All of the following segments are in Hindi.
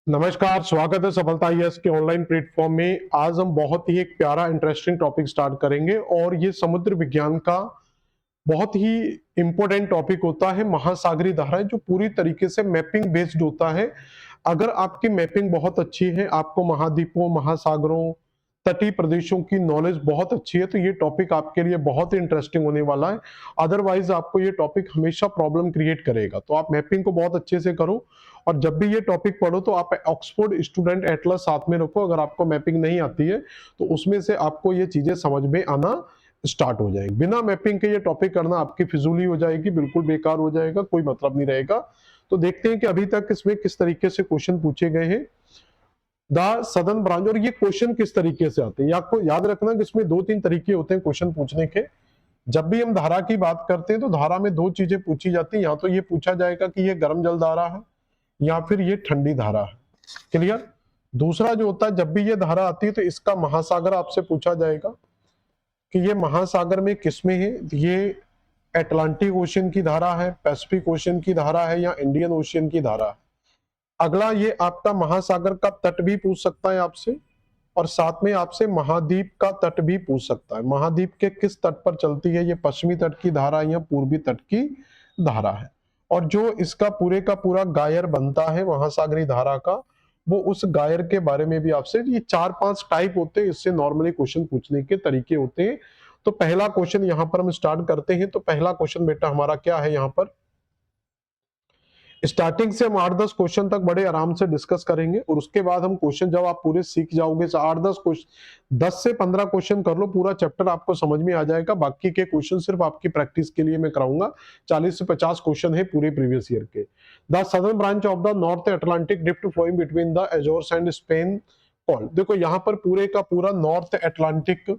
नमस्कार, स्वागत है सफलता आईएएस के ऑनलाइन प्लेटफॉर्म में। आज हम बहुत ही एक प्यारा इंटरेस्टिंग टॉपिक स्टार्ट करेंगे और ये समुद्र विज्ञान का बहुत ही इंपॉर्टेंट टॉपिक होता है। महासागरीय धाराएं जो पूरी तरीके से मैपिंग बेस्ड होता है। अगर आपकी मैपिंग बहुत अच्छी है, आपको महाद्वीपों, महासागरों, तटीय प्रदेशों की नॉलेज बहुत अच्छी है, तो ये टॉपिक आपके लिए बहुत ही इंटरेस्टिंग होने वाला है। अदरवाइज आपको ये टॉपिक हमेशा प्रॉब्लम क्रिएट करेगा। तो आप मैपिंग को बहुत अच्छे से करो और जब भी ये टॉपिक पढ़ो तो आप ऑक्सफोर्ड स्टूडेंट एटलस साथ में रखो। अगर आपको मैपिंग नहीं आती है तो उसमें से आपको ये चीजें समझ में आना स्टार्ट हो जाएगी। बिना मैपिंग के ये टॉपिक करना आपकी फिजूली हो जाएगी, बिल्कुल बेकार हो जाएगा, कोई मतलब नहीं रहेगा। तो देखते हैं कि अभी तक इसमें किस तरीके से क्वेश्चन पूछे गए हैं। द सदर्न ब्रांच, और ये क्वेश्चन किस तरीके से आते हैं आपको याद रखना कि इसमें दो तीन तरीके होते हैं क्वेश्चन पूछने के। जब भी हम धारा की बात करते हैं तो धारा में दो चीजें पूछी जाती हैं। या तो ये पूछा जाएगा कि ये गर्म जल धारा है या फिर ये ठंडी धारा है। क्लियर। दूसरा जो होता है, जब भी ये धारा आती है तो इसका महासागर आपसे पूछा जाएगा कि ये महासागर में किसमें है। ये अटलांटिक ओशियन की धारा है, पैसिफिक ओशियन की धारा है या इंडियन ओशियन की धारा है। अगला, ये आपका महासागर का तट भी पूछ सकता है आपसे, और साथ में आपसे महाद्वीप का तट भी पूछ सकता है। महाद्वीप के किस तट पर चलती है, ये पश्चिमी तट की धारा या पूर्वी तट की धारा है। और जो इसका पूरे का पूरा गायर बनता है महासागरीय धारा का, वो उस गायर के बारे में भी आपसे, ये 4-5 टाइप होते हैं, इससे नॉर्मली क्वेश्चन पूछने के तरीके होते हैं। तो पहला क्वेश्चन यहाँ पर हम स्टार्ट करते हैं। तो पहला क्वेश्चन बेटा हमारा क्या है, यहाँ पर स्टार्टिंग से हम 8-10 क्वेश्चन तक बड़े आराम से डिस्कस करेंगे और उसके बाद हम क्वेश्चन जब आप पूरे सीख जाओगे, 8-10 क्वेश्चन, 10 से 15 क्वेश्चन कर लो, पूरा चैप्टर आपको समझ में आ जाएगा। बाकी के क्वेश्चन सिर्फ आपकी प्रैक्टिस के लिए मैं कराऊंगा। 40 से 50 क्वेश्चन है पूरे प्रीवियस ईयर के। The southern branch of the North Atlantic Drift flowing between the Azores and Spain called. देखो यहाँ पर पूरे का पूरा नॉर्थ अटलांटिक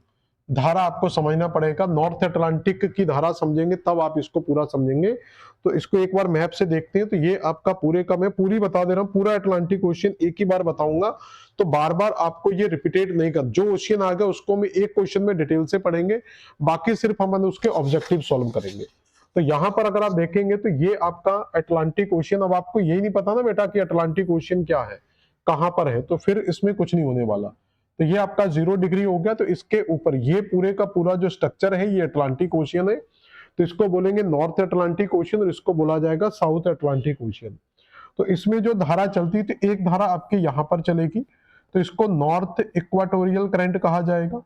धारा आपको समझना पड़ेगा। नॉर्थ अटलांटिक की धारा समझेंगे तब आप इसको पूरा समझेंगे। तो इसको एक बार मैप से देखते हैं। तो ये आपका पूरे का, मैं पूरी बता दे रहा हूँ, पूरा अटलांटिक ओशियन एक ही बार बताऊंगा, तो बार बार आपको ये रिपीटेड नहीं कर। जो ओशियन आ गया उसको हम एक क्वेश्चन में डिटेल से पढ़ेंगे, बाकी सिर्फ हम उसके ऑब्जेक्टिव सॉल्व करेंगे। तो यहाँ पर अगर आप देखेंगे तो ये आपका अटलांटिक ओशियन। अब आपको यही नहीं पता ना बेटा कि अटलांटिक ओशियन क्या है, कहां पर है, तो फिर इसमें कुछ नहीं होने वाला। तो ये आपका 0 डिग्री हो गया। तो इसके ऊपर ये पूरे का पूरा जो स्ट्रक्चर है ये अटलांटिक ओशियन है, तो इसको बोलेंगे नॉर्थ अटलांटिक ओशियन और इसको बोला जाएगा साउथ अटलांटिक ओशियन। तो इसमें जो धारा चलती है, तो एक धारा आपकी यहां पर चलेगी, तो इसको नॉर्थ इक्वाटोरियल करंट कहा जाएगा।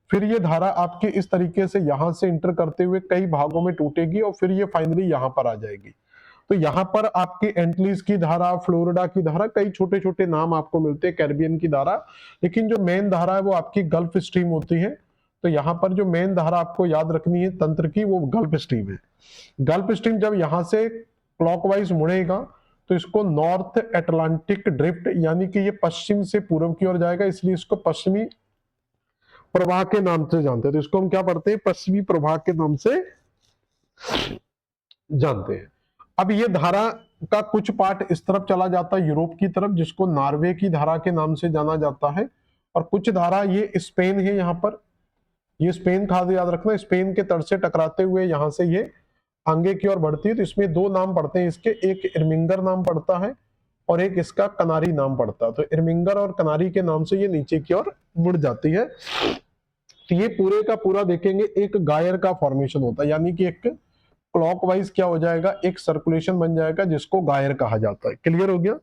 फिर ये धारा आपके इस तरीके से यहां से इंटर करते हुए कई भागों में टूटेगी और फिर ये फाइनली यहां पर आ जाएगी। तो यहाँ पर आपकी एंटलीज की धारा, फ्लोरिडा की धारा, कई छोटे छोटे नाम आपको मिलते हैं, कैरिबियन की धारा, लेकिन जो मेन धारा है वो आपकी गल्फ स्ट्रीम होती है। तो यहाँ पर जो मेन धारा आपको याद रखनी है तंत्र की, वो गल्फ स्ट्रीम है। गल्फ स्ट्रीम जब यहां से क्लॉकवाइज मुड़ेगा तो इसको नॉर्थ अटलांटिक ड्रिफ्ट, यानी कि ये पश्चिम से पूर्व की ओर जाएगा, इसलिए इसको पश्चिमी प्रवाह के नाम से जानते हैं। तो इसको हम क्या पढ़ते हैं, पश्चिमी प्रवाह के नाम से जानते हैं। अब ये धारा का कुछ पार्ट इस तरफ चला जाता है यूरोप की तरफ, जिसको नॉर्वे की धारा के नाम से जाना जाता है, और कुछ धारा ये स्पेन है। यहाँ पर ये स्पेन खास याद रखना, स्पेन के तट से टकराते हुए यहां से ये आगे की ओर बढ़ती है। तो इसमें दो नाम पड़ते हैं इसके, एक इर्मिंगर नाम पड़ता है और एक इसका कनारी नाम पड़ता है। तो इर्मिंगर और कनारी के नाम से ये नीचे की ओर मुड़ जाती है। तो ये पूरे का पूरा देखेंगे एक गायर का फॉर्मेशन होता है, यानी कि एक क्लॉकवाइज क्या हो जाएगा, एक सर्कुलेशन बन जाएगा जिसको गायर कहा जाता है। क्लियर हो गया।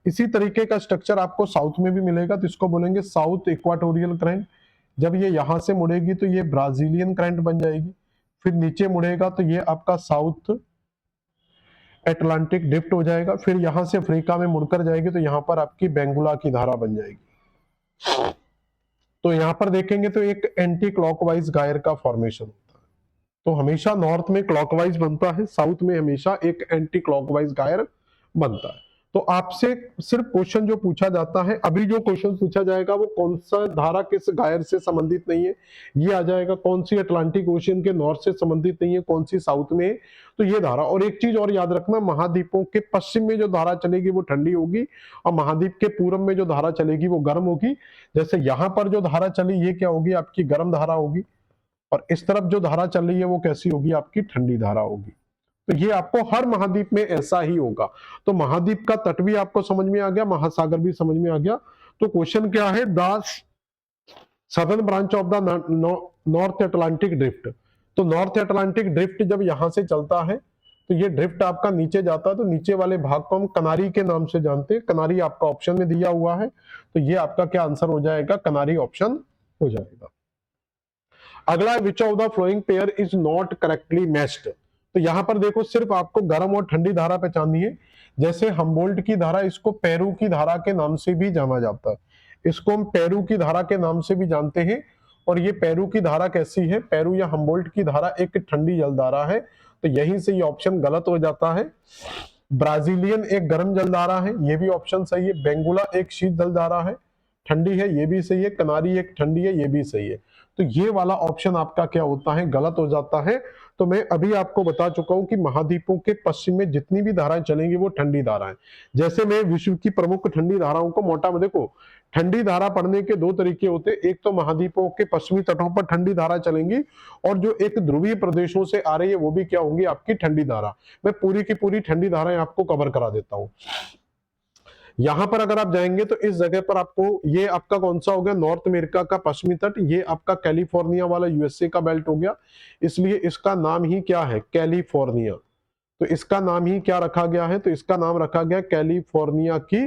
इसी तरीके का स्ट्रक्चर आपको साउथ में भी मिलेगा, तो इसको बोलेंगे साउथ इक्वाटोरियल करंट। जब ये यहां से मुड़ेगी तो ये ब्राजीलियन करंट बन जाएगी। फिर नीचे मुड़ेगा तो ये आपका साउथ अटलांटिक ड्रिफ्ट हो जाएगा। फिर यहां से अफ्रीका में मुड़कर जाएगी तो यहां पर आपकी बेंगुला की धारा बन जाएगी। तो यहां पर देखेंगे तो एक एंटी क्लॉकवाइज गायर का फॉर्मेशन होता है। तो हमेशा नॉर्थ में क्लॉकवाइज बनता है, साउथ में हमेशा एक एंटी क्लॉकवाइज गायर बनता है। तो आपसे सिर्फ क्वेश्चन जो पूछा जाता है, अभी जो क्वेश्चन पूछा जाएगा वो कौन सा धारा किस गायर से संबंधित नहीं है, ये आ जाएगा। कौन सी अटलांटिक ओशियन के नॉर्थ से संबंधित नहीं है, कौन सी साउथ में है, तो ये धारा। और एक चीज और याद रखना, महाद्वीपों के पश्चिम में जो धारा चलेगी वो ठंडी होगी और महाद्वीप के पूर्व में जो धारा चलेगी वो गर्म होगी। जैसे यहां पर जो धारा चली ये क्या होगी, आपकी गर्म धारा होगी, और इस तरफ जो धारा चल रही है वो कैसी होगी, आपकी ठंडी धारा होगी। तो ये आपको हर महाद्वीप में ऐसा ही होगा। तो महाद्वीप का तट भी आपको समझ में आ गया, महासागर भी समझ में आ गया। तो क्वेश्चन क्या है, the southern branch of the North Atlantic drift. तो नॉर्थ अटलांटिक ड्रिफ्ट जब यहां से चलता है तो ये ड्रिफ्ट आपका नीचे जाता है, तो नीचे वाले भाग को हम कनारी के नाम से जानते हैं। कनारी आपका ऑप्शन में दिया हुआ है, तो ये आपका क्या आंसर हो जाएगा, कनारी ऑप्शन हो जाएगा। अगला, विच of the flowing pair is not correctly matched. तो यहां पर देखो, सिर्फ आपको गर्म और ठंडी धारा पहचाननी है। जैसे हमबोल्ट की धारा, इसको पेरू की धारा के नाम से भी जाना जाता है, इसको हम पेरू की धारा के नाम से भी जानते हैं। और ये पेरू की धारा कैसी है, पेरू या हमबोल्ट की धारा एक ठंडी जलधारा है, तो यहीं से ये ऑप्शन गलत हो जाता है। ब्राजीलियन एक गर्म जलधारा है, ये भी ऑप्शन सही है। बेंगुला एक शीत जलधारा है, ठंडी है, ये भी सही है। कनारी एक ठंडी है, ये भी सही है। तो ये वाला ऑप्शन आपका क्या होता है, गलत हो जाता है। तो मैं अभी आपको बता चुका हूं कि महाद्वीपों के पश्चिम में जितनी भी धाराएं चलेंगी वो ठंडी धाराएं। जैसे मैं विश्व की प्रमुख ठंडी धाराओं को मोटा में देखो, ठंडी धारा पढ़ने के दो तरीके होते हैं। एक तो महाद्वीपों के पश्चिमी तटों पर ठंडी धारा चलेंगी, और जो एक ध्रुवीय प्रदेशों से आ रही है वो भी क्या होंगी, आपकी ठंडी धारा। मैं पूरी की पूरी ठंडी धाराएं आपको कवर करा देता हूं। यहां पर अगर आप जाएंगे तो इस जगह पर आपको, ये आपका कौन सा हो गया, नॉर्थ अमेरिका का पश्चिमी तट, ये आपका कैलिफोर्निया वाला यूएसए का बेल्ट हो गया, इसलिए इसका नाम ही क्या है, कैलिफोर्निया। तो इसका नाम ही क्या रखा गया है, तो इसका नाम रखा गया कैलिफोर्निया की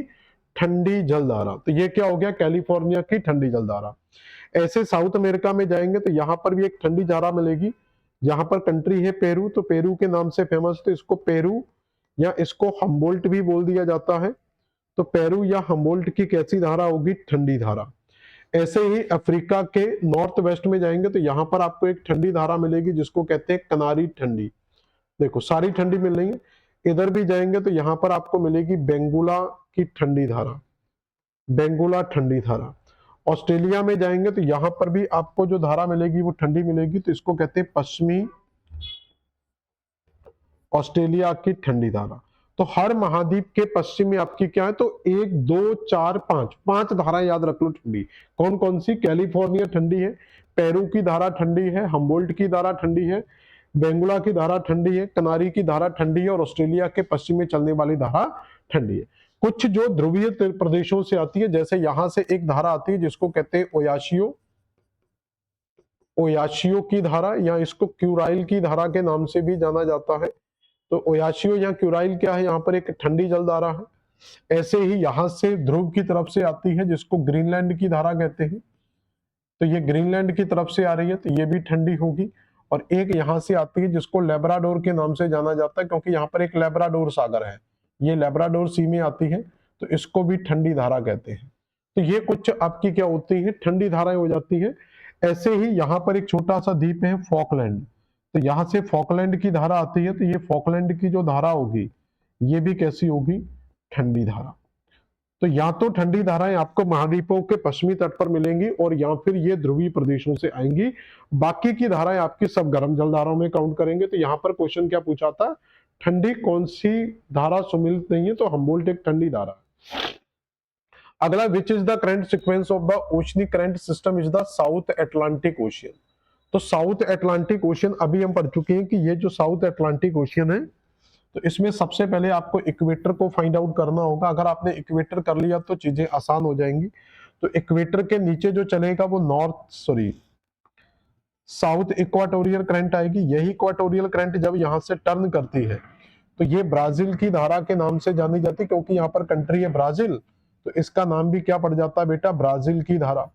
ठंडी जलधारा। तो ये क्या हो गया, कैलिफोर्निया की ठंडी जलधारा। ऐसे साउथ अमेरिका में जाएंगे तो यहां पर भी एक ठंडी धारा मिलेगी। यहां पर कंट्री है पेरू, तो पेरू के नाम से फेमस, तो इसको पेरू या इसको हम्बोल्ट भी बोल दिया जाता है। तो पेरू या हम्बोल्ट की कैसी धारा होगी, ठंडी धारा। ऐसे ही अफ्रीका के नॉर्थ वेस्ट में जाएंगे तो यहां पर आपको एक ठंडी धारा मिलेगी जिसको कहते हैं कनारी ठंडी। देखो सारी ठंडी मिल रही है। इधर भी जाएंगे तो यहां पर आपको मिलेगी बेंगुला की ठंडी धारा, बेंगुला ठंडी धारा। ऑस्ट्रेलिया में जाएंगे तो यहां पर भी आपको जो धारा मिलेगी वो ठंडी मिलेगी, तो इसको कहते हैं पश्चिमी ऑस्ट्रेलिया की ठंडी धारा। तो हर महाद्वीप के पश्चिम में आपकी क्या है, तो 1 2 4 5 5 धाराएं याद रख लो ठंडी। कौन कौन सी, कैलिफोर्निया ठंडी है, पेरू की धारा ठंडी है, हम्बोल्ट की धारा ठंडी है, बेंगुला की धारा ठंडी है, कनारी की धारा ठंडी है, और ऑस्ट्रेलिया के पश्चिम में चलने वाली धारा ठंडी है। कुछ जो ध्रुवीय प्रदेशों से आती है, जैसे यहां से एक धारा आती है जिसको कहते हैं ओयाशियो, ओयाशियो की धारा, या इसको क्यूराइल की धारा के नाम से भी जाना जाता है। तो ओयाशियो या क्यूराइल क्या है, यहाँ पर एक ठंडी जलधारा है। ऐसे ही यहां से ध्रुव की तरफ से आती है जिसको ग्रीनलैंड की धारा कहते हैं, तो ये ग्रीनलैंड की तरफ से आ रही है, तो ये भी ठंडी होगी। और एक यहां से आती है जिसको लेब्राडोर के नाम से जाना जाता है, क्योंकि यहाँ पर एक लेब्राडोर सागर है, ये लेब्राडोर सी में आती है, तो इसको भी ठंडी धारा कहते हैं। तो ये कुछ आपकी क्या होती है, ठंडी धाराएं हो जाती है। ऐसे ही यहाँ पर एक छोटा सा द्वीप है फॉकलैंड, तो यहां से फॉकलैंड की धारा आती है, तो ये फॉकलैंड की जो धारा होगी ये भी कैसी होगी, ठंडी धारा। तो या तो ठंडी धाराएं आपको महाद्वीपों के पश्चिमी तट पर मिलेंगी, और या फिर ये ध्रुवीय प्रदेशों से आएंगी। बाकी की धाराएं आपकी सब गर्म जल धाराओं में काउंट करेंगे। तो यहाँ पर क्वेश्चन क्या पूछा था, ठंडी कौन सी धारा सुमिलित नहीं है, तो हम्बोल्ट एक ठंडी धारा। अगला, which is the current sequence of the oceanic current system is the south Atlantic ocean. तो साउथ अटलांटिक ओशियन अभी हम पढ़ चुके हैं कि ये जो साउथ अटलांटिक ओशियन है, तो इसमें सबसे पहले आपको इक्वेटर को फाइंड आउट करना होगा। अगर आपने इक्वेटर कर लिया तो चीजें आसान हो जाएंगी। तो इक्वेटर के नीचे जो चलेगा वो साउथ इक्वाटोरियल करंट आएगी। यही इक्वाटोरियल करंट जब यहां से टर्न करती है तो ये ब्राजील की धारा के नाम से जानी जाती है, क्योंकि यहाँ पर कंट्री है ब्राजील, तो इसका नाम भी क्या पड़ जाता है बेटा, ब्राजील की धारा।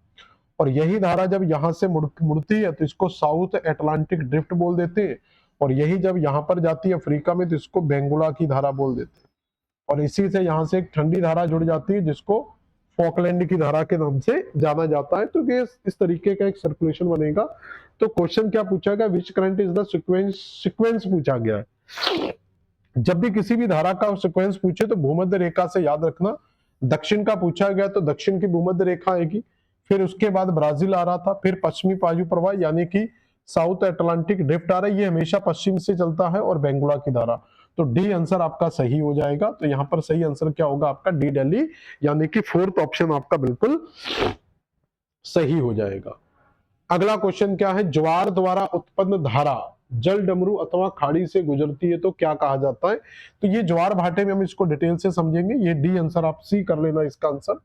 और यही धारा जब यहां से मुड़ती है तो इसको साउथ अटलांटिक ड्रिफ्ट बोल देते हैं, और यही जब यहां पर जाती है अफ्रीका में तो इसको बेंगुला की धारा बोल देते हैं। और इसी से यहां से एक ठंडी धारा जुड़ जाती है जिसको फॉकलैंड की धारा के नाम से जाना जाता है। तो ये इस तरीके का एक सर्कुलेशन बनेगा। तो क्वेश्चन क्या पूछा गया, विच करंट इज द सीक्वेंस पूछा गया है। जब भी किसी भी धारा का सीक्वेंस पूछे तो भूमध्य रेखा से याद रखना। दक्षिण का पूछा गया तो दक्षिण की भूमध्य रेखा आएगी, फिर उसके बाद ब्राजील आ रहा था, फिर पश्चिमी वायु प्रवाह यानी कि साउथ अटलांटिक ड्रिफ्ट आ रहा है, ये हमेशा पश्चिम से चलता है, और बेंगुला की धारा। तो डी आंसर आपका सही हो जाएगा। तो यहां पर सही आंसर क्या होगा आपका, डी दिल्ली, यानी कि फोर्थ ऑप्शन आपका बिल्कुल सही हो जाएगा। अगला क्वेश्चन क्या है, ज्वार द्वारा उत्पन्न धारा जल डमरू अथवा खाड़ी से गुजरती है तो क्या कहा जाता है? तो ये ज्वार भाटे में हम इसको डिटेल से समझेंगे। ये डी आंसर, आप सी कर लेना इसका answer.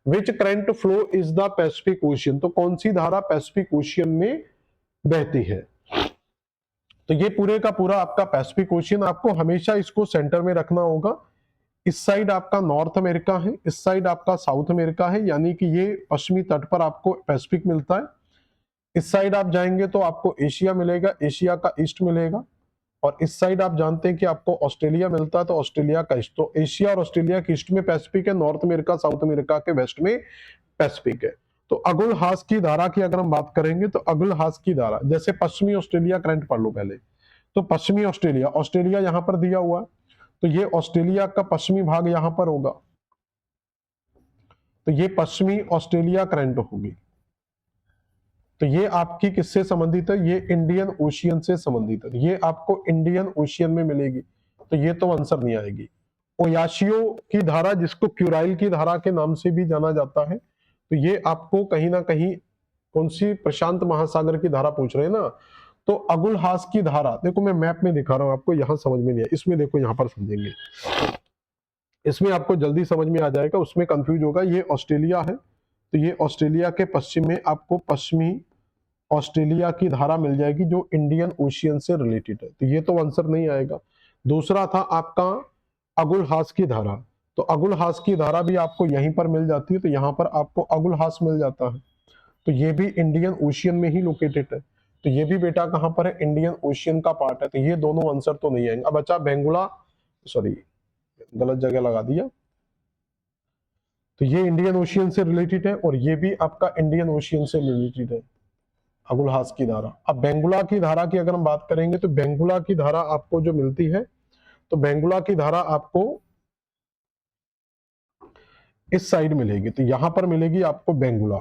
Which current flow is the Pacific ocean, तो कौन सी धारा पैसिफिक ओशियन में बहती है? तो ये पूरे का पूरा आपका पैसिफिक ओशियन, आपको हमेशा इसको सेंटर में रखना होगा। इस साइड आपका नॉर्थ अमेरिका है, इस साइड आपका साउथ अमेरिका है, यानी कि ये पश्चिमी तट पर आपको पैसिफिक मिलता है। इस साइड आप जाएंगे तो आपको एशिया मिलेगा, एशिया का ईस्ट मिलेगा। और इस साइड आप जानते हैं कि आपको ऑस्ट्रेलिया मिलता है, तो ऑस्ट्रेलिया का ईस्ट। तो एशिया और ऑस्ट्रेलिया के ईस्ट में पैसिफिक है, नॉर्थ अमेरिका साउथ अमेरिका के वेस्ट में पैसिफिक है। तो अगुल हास की धारा की अगर हम बात करेंगे तो अगुल हास की धारा, जैसे पश्चिमी ऑस्ट्रेलिया करंट पढ़ लो पहले। तो पश्चिमी ऑस्ट्रेलिया, ऑस्ट्रेलिया यहां पर दिया हुआ है, तो ये ऑस्ट्रेलिया का पश्चिमी भाग यहां पर होगा, तो ये पश्चिमी ऑस्ट्रेलिया करंट होगी। तो ये आपकी किससे संबंधित है? ये इंडियन ओशियन से संबंधित है। ये आपको इंडियन ओशियन में मिलेगी, तो ये तो आंसर नहीं आएगी। ओयाशियो की धारा, जिसको क्यूराइल की धारा के नाम से भी जाना जाता है, तो ये आपको कहीं ना कहीं कौन सी, प्रशांत महासागर की धारा पूछ रहे हैं ना। तो अगुल हास की धारा, देखो मैं मैप में दिखा रहा हूं आपको, यहां समझ में नहीं है, इसमें देखो यहां पर समझेंगे, इसमें आपको जल्दी समझ में आ जाएगा, उसमें कंफ्यूज होगा। ये ऑस्ट्रेलिया है, तो ये ऑस्ट्रेलिया के पश्चिम में आपको पश्चिमी ऑस्ट्रेलिया की धारा मिल जाएगी जो इंडियन ओशियन से रिलेटेड है, तो ये तो आंसर नहीं आएगा। दूसरा था आपका अगुल हास की धारा, तो अगुल हास की धारा भी आपको यहीं पर मिल जाती है, तो यहां पर आपको अगुल हास मिल जाता है, तो ये भी इंडियन ओशियन में ही लोकेटेड है। तो ये भी बेटा कहां पर है? इंडियन ओशियन का पार्ट है, तो ये दोनों आंसर तो नहीं आएंगे। अब बचा बेंगुला, सॉरी गलत जगह लगा दिया, तो ये इंडियन ओशियन से रिलेटेड है और ये भी आपका इंडियन ओशियन से रिलेटेड है, अगुल हास की धारा। अब बेंगुला की धारा की अगर हम बात करेंगे तो बेंगुला की धारा आपको जो मिलती है, तो बेंगुला की धारा आपको इस साइड मिलेगी, तो यहां पर मिलेगी आपको बेंगुला।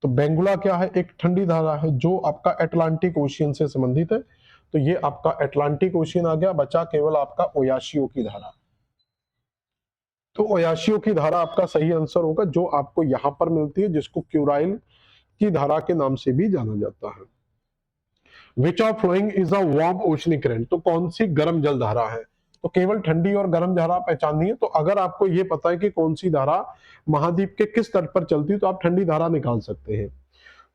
तो बेंगुला क्या है? एक ठंडी धारा है जो आपका अटलांटिक ओशियन से संबंधित है, तो ये आपका अटलांटिक ओशियन आ गया। बचा केवल आपका ओयाशियो की धारा, तो ओयाशियो की धारा आपका सही आंसर होगा, जो आपको यहां पर मिलती है, जिसको क्यूराइल की धारा के नाम से भी जाना जाता है। Which of following is a warm oceanic current, तो कौन सी गर्म जल धारा है? तो केवल ठंडी और गर्म धारा पहचाननी है, तो अगर आपको ये पता है कि कौन सी धारा महाद्वीप के किस तट पर चलती है, तो आप ठंडी धारा निकाल सकते हैं।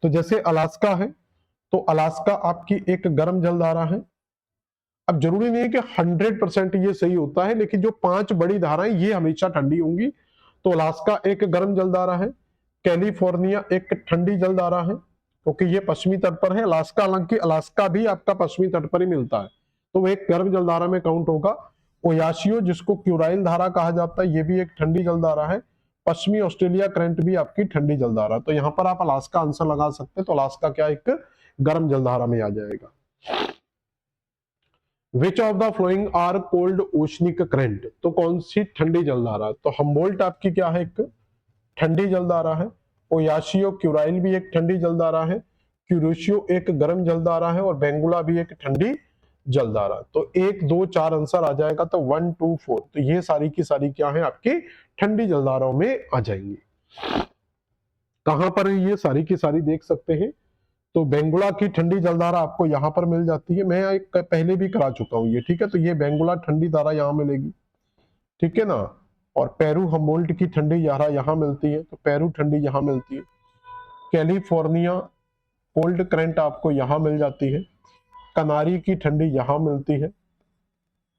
तो जैसे अलास्का है, तो अलास्का आपकी एक गर्म जल धारा है। अब जरूरी नहीं है कि 100% ये सही होता है, लेकिन जो 5 बड़ी धाराएं ये हमेशा ठंडी होंगी। तो अलास्का एक गर्म जल धारा है, कैलिफोर्निया एक ठंडी जल धारा है, क्योंकि ये पश्चिमी तट पर है अलास्का, हालांकि अलास्का भी आपका पश्चिमी तट पर ही मिलता है, तो वो एक गर्म जलधारा में काउंट होगा। ओयाशियो, जिसको क्यूराइल धारा कहा जाता है, ये भी एक ठंडी जलधारा है। पश्चिमी ऑस्ट्रेलिया करंट भी आपकी ठंडी जलधारा, तो यहां पर आप अलास्का आंसर लगा सकते हैं, तो अलास्का क्या एक गर्म जलधारा में आ जाएगा। Which of the flowing are cold oceanic current, तो कौन सी ठंडी जलधारा? तो हम्बोल्ट आपकी क्या है? एक ठंडी जलधारा है। ओयाशियो क्यूराइल भी एक ठंडी जलधारा है, क्यूरोशियो एक गर्म जलधारा है, और बेंगुला भी एक ठंडी जलधारा। तो 1 2 4 आंसर आ जाएगा, तो 1 2 4, तो ये सारी की सारी क्या है? आपकी ठंडी जलधाराओं में आ जाएंगी। कहां पर ये सारी की सारी देख सकते हैं, तो बेंगुला की ठंडी जलधारा आपको यहां पर मिल जाती है, मैं एक पहले भी करा चुका हूं ये, ठीक है। तो ये बेंगुला ठंडी धारा यहां मिलेगी, ठीक है ना। और पेरू हम्बोल्ट की ठंडी धारा यहां मिलती है, तो पेरू ठंडी यहां मिलती है। कैलिफोर्निया कोल्ड करंट आपको यहां मिल जाती है, कनारी की ठंडी यहां मिलती है,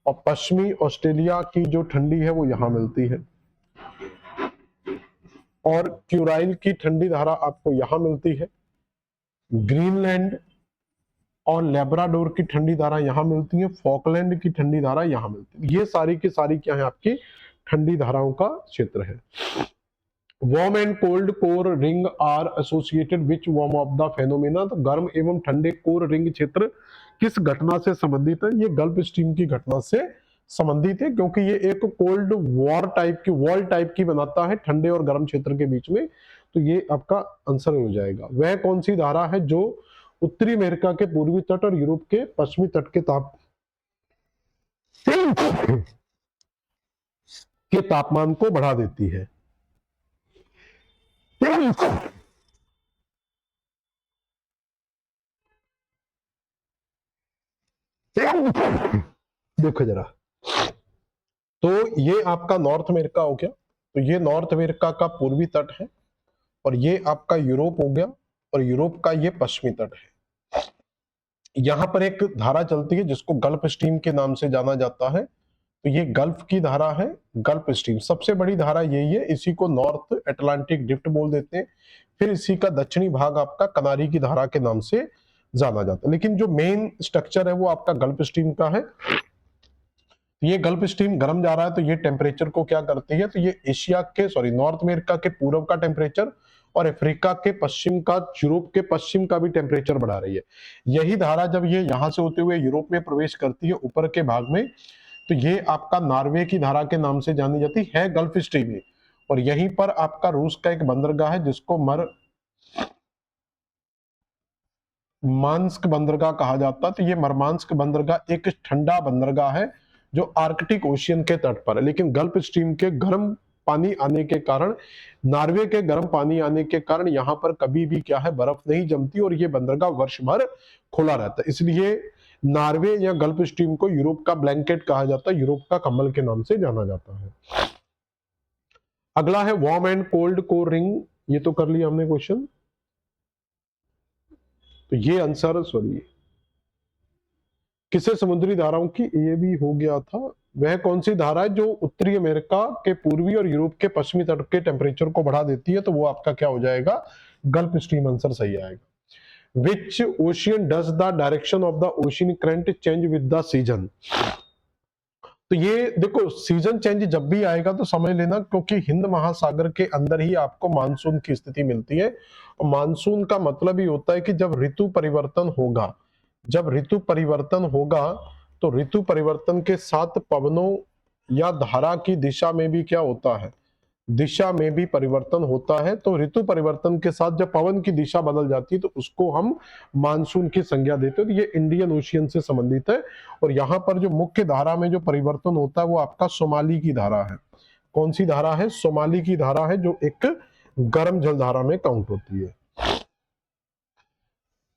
और पश्चिमी ऑस्ट्रेलिया की जो ठंडी है वो यहां मिलती है, और क्यूराइल की ठंडी धारा आपको यहां मिलती है। ग्रीनलैंड और लेब्राडोर की ठंडी धारा यहां मिलती है, फॉकलैंड की ठंडी धारा यहां मिलती है। ये सारी की सारी क्या है? आपकी ठंडी धाराओं का क्षेत्र है। Warm and cold core ring are associated which warm of the phenomena, तो गर्म एवं ठंडे कोर रिंग क्षेत्र किस घटना से संबंधित है? ये गल्फ स्ट्रीम की घटना से संबंधित है, क्योंकि ये एक कोल्ड वॉर टाइप की, वॉल टाइप की बनाता है ठंडे और गर्म क्षेत्र के बीच में, तो ये आपका आंसर हो जाएगा। वह कौन सी धारा है जो उत्तरी अमेरिका के पूर्वी तट और यूरोप के पश्चिमी तट के तापमान को बढ़ा देती है? देखो जरा, तो ये आपका नॉर्थ अमेरिका हो गया, तो ये नॉर्थ अमेरिका का पूर्वी तट है, और ये आपका यूरोप हो गया, और यूरोप का ये पश्चिमी तट है। यहां पर एक धारा चलती है जिसको गल्फ स्ट्रीम के नाम से जाना जाता है, तो ये गल्फ की धारा है, गल्फ स्ट्रीम सबसे बड़ी धारा यही है, इसी को नॉर्थ अटलांटिक ड्रिफ्ट बोल देते हैं। फिर इसी का दक्षिणी भाग आपका कनारी की धारा के नाम से जाना जाता है, लेकिन जो मेन स्ट्रक्चर है वो आपका गल्फ स्ट्रीम का है। ये गल्फ स्ट्रीम गर्म जा रहा है, तो ये टेम्परेचर को क्या करती है, तो ये एशिया के नॉर्थ अमेरिका के पूर्व का टेम्परेचर और अफ्रीका के पश्चिम का, यूरोप के पश्चिम का भी टेम्परेचर बढ़ा रही है। यही धारा जब ये यहां से होते हुए यूरोप में प्रवेश करती है ऊपर के भाग में, तो ये आपका नॉर्वे की धारा के नाम से जानी जाती है गल्फ स्ट्रीम में। और यहीं पर आपका रूस का एक बंदरगाह है जिसको मांस्क बंदरगाह कहा जाता है। तो ये मरमांस्क बंदरगाह एक ठंडा बंदरगाह है जो आर्कटिक ओशियन के तट पर है, लेकिन गल्फ स्ट्रीम के गर्म पानी आने के कारण, नॉर्वे के गर्म पानी आने के कारण यहां पर कभी भी क्या है, बर्फ नहीं जमती, और ये बंदरगाह वर्ष भर खुला रहता है। इसलिए नॉर्वे या गल्फ स्ट्रीम को यूरोप का ब्लैंकेट कहा जाता है, यूरोप का कम्बल के नाम से जाना जाता है। अगला है warm and cold core ring, ये तो कर लिया हमने क्वेश्चन। तो ये आंसर, सॉरी, किसे समुद्री धाराओं की, ये भी हो गया था। वह कौन सी धारा है जो उत्तरी अमेरिका के पूर्वी और यूरोप के पश्चिमी तट के टेम्परेचर को बढ़ा देती है, तो वो आपका क्या हो जाएगा, गल्फ स्ट्रीम आंसर सही आएगा। Which ocean does the direction of the ocean current change with the season. तो ये देखो, सीजन चेंज जब भी आएगा तो समझ लेना, क्योंकि हिंद महासागर के अंदर ही आपको मानसून की स्थिति मिलती है, और मानसून का मतलब ही होता है कि जब ऋतु परिवर्तन होगा, जब ऋतु परिवर्तन होगा तो ऋतु परिवर्तन के साथ पवनों या धारा की दिशा में भी क्या होता है, दिशा में भी परिवर्तन होता है। तो ऋतु परिवर्तन के साथ जब पवन की दिशा बदल जाती है तो उसको हम मानसून की संज्ञा देते हैं। तो ये इंडियन ओशियन से संबंधित है, और यहाँ पर जो मुख्य धारा में जो परिवर्तन होता है वो आपका सोमाली की धारा है। कौन सी धारा है, सोमाली की धारा है, जो एक गर्म जल धारा में काउंट होती है।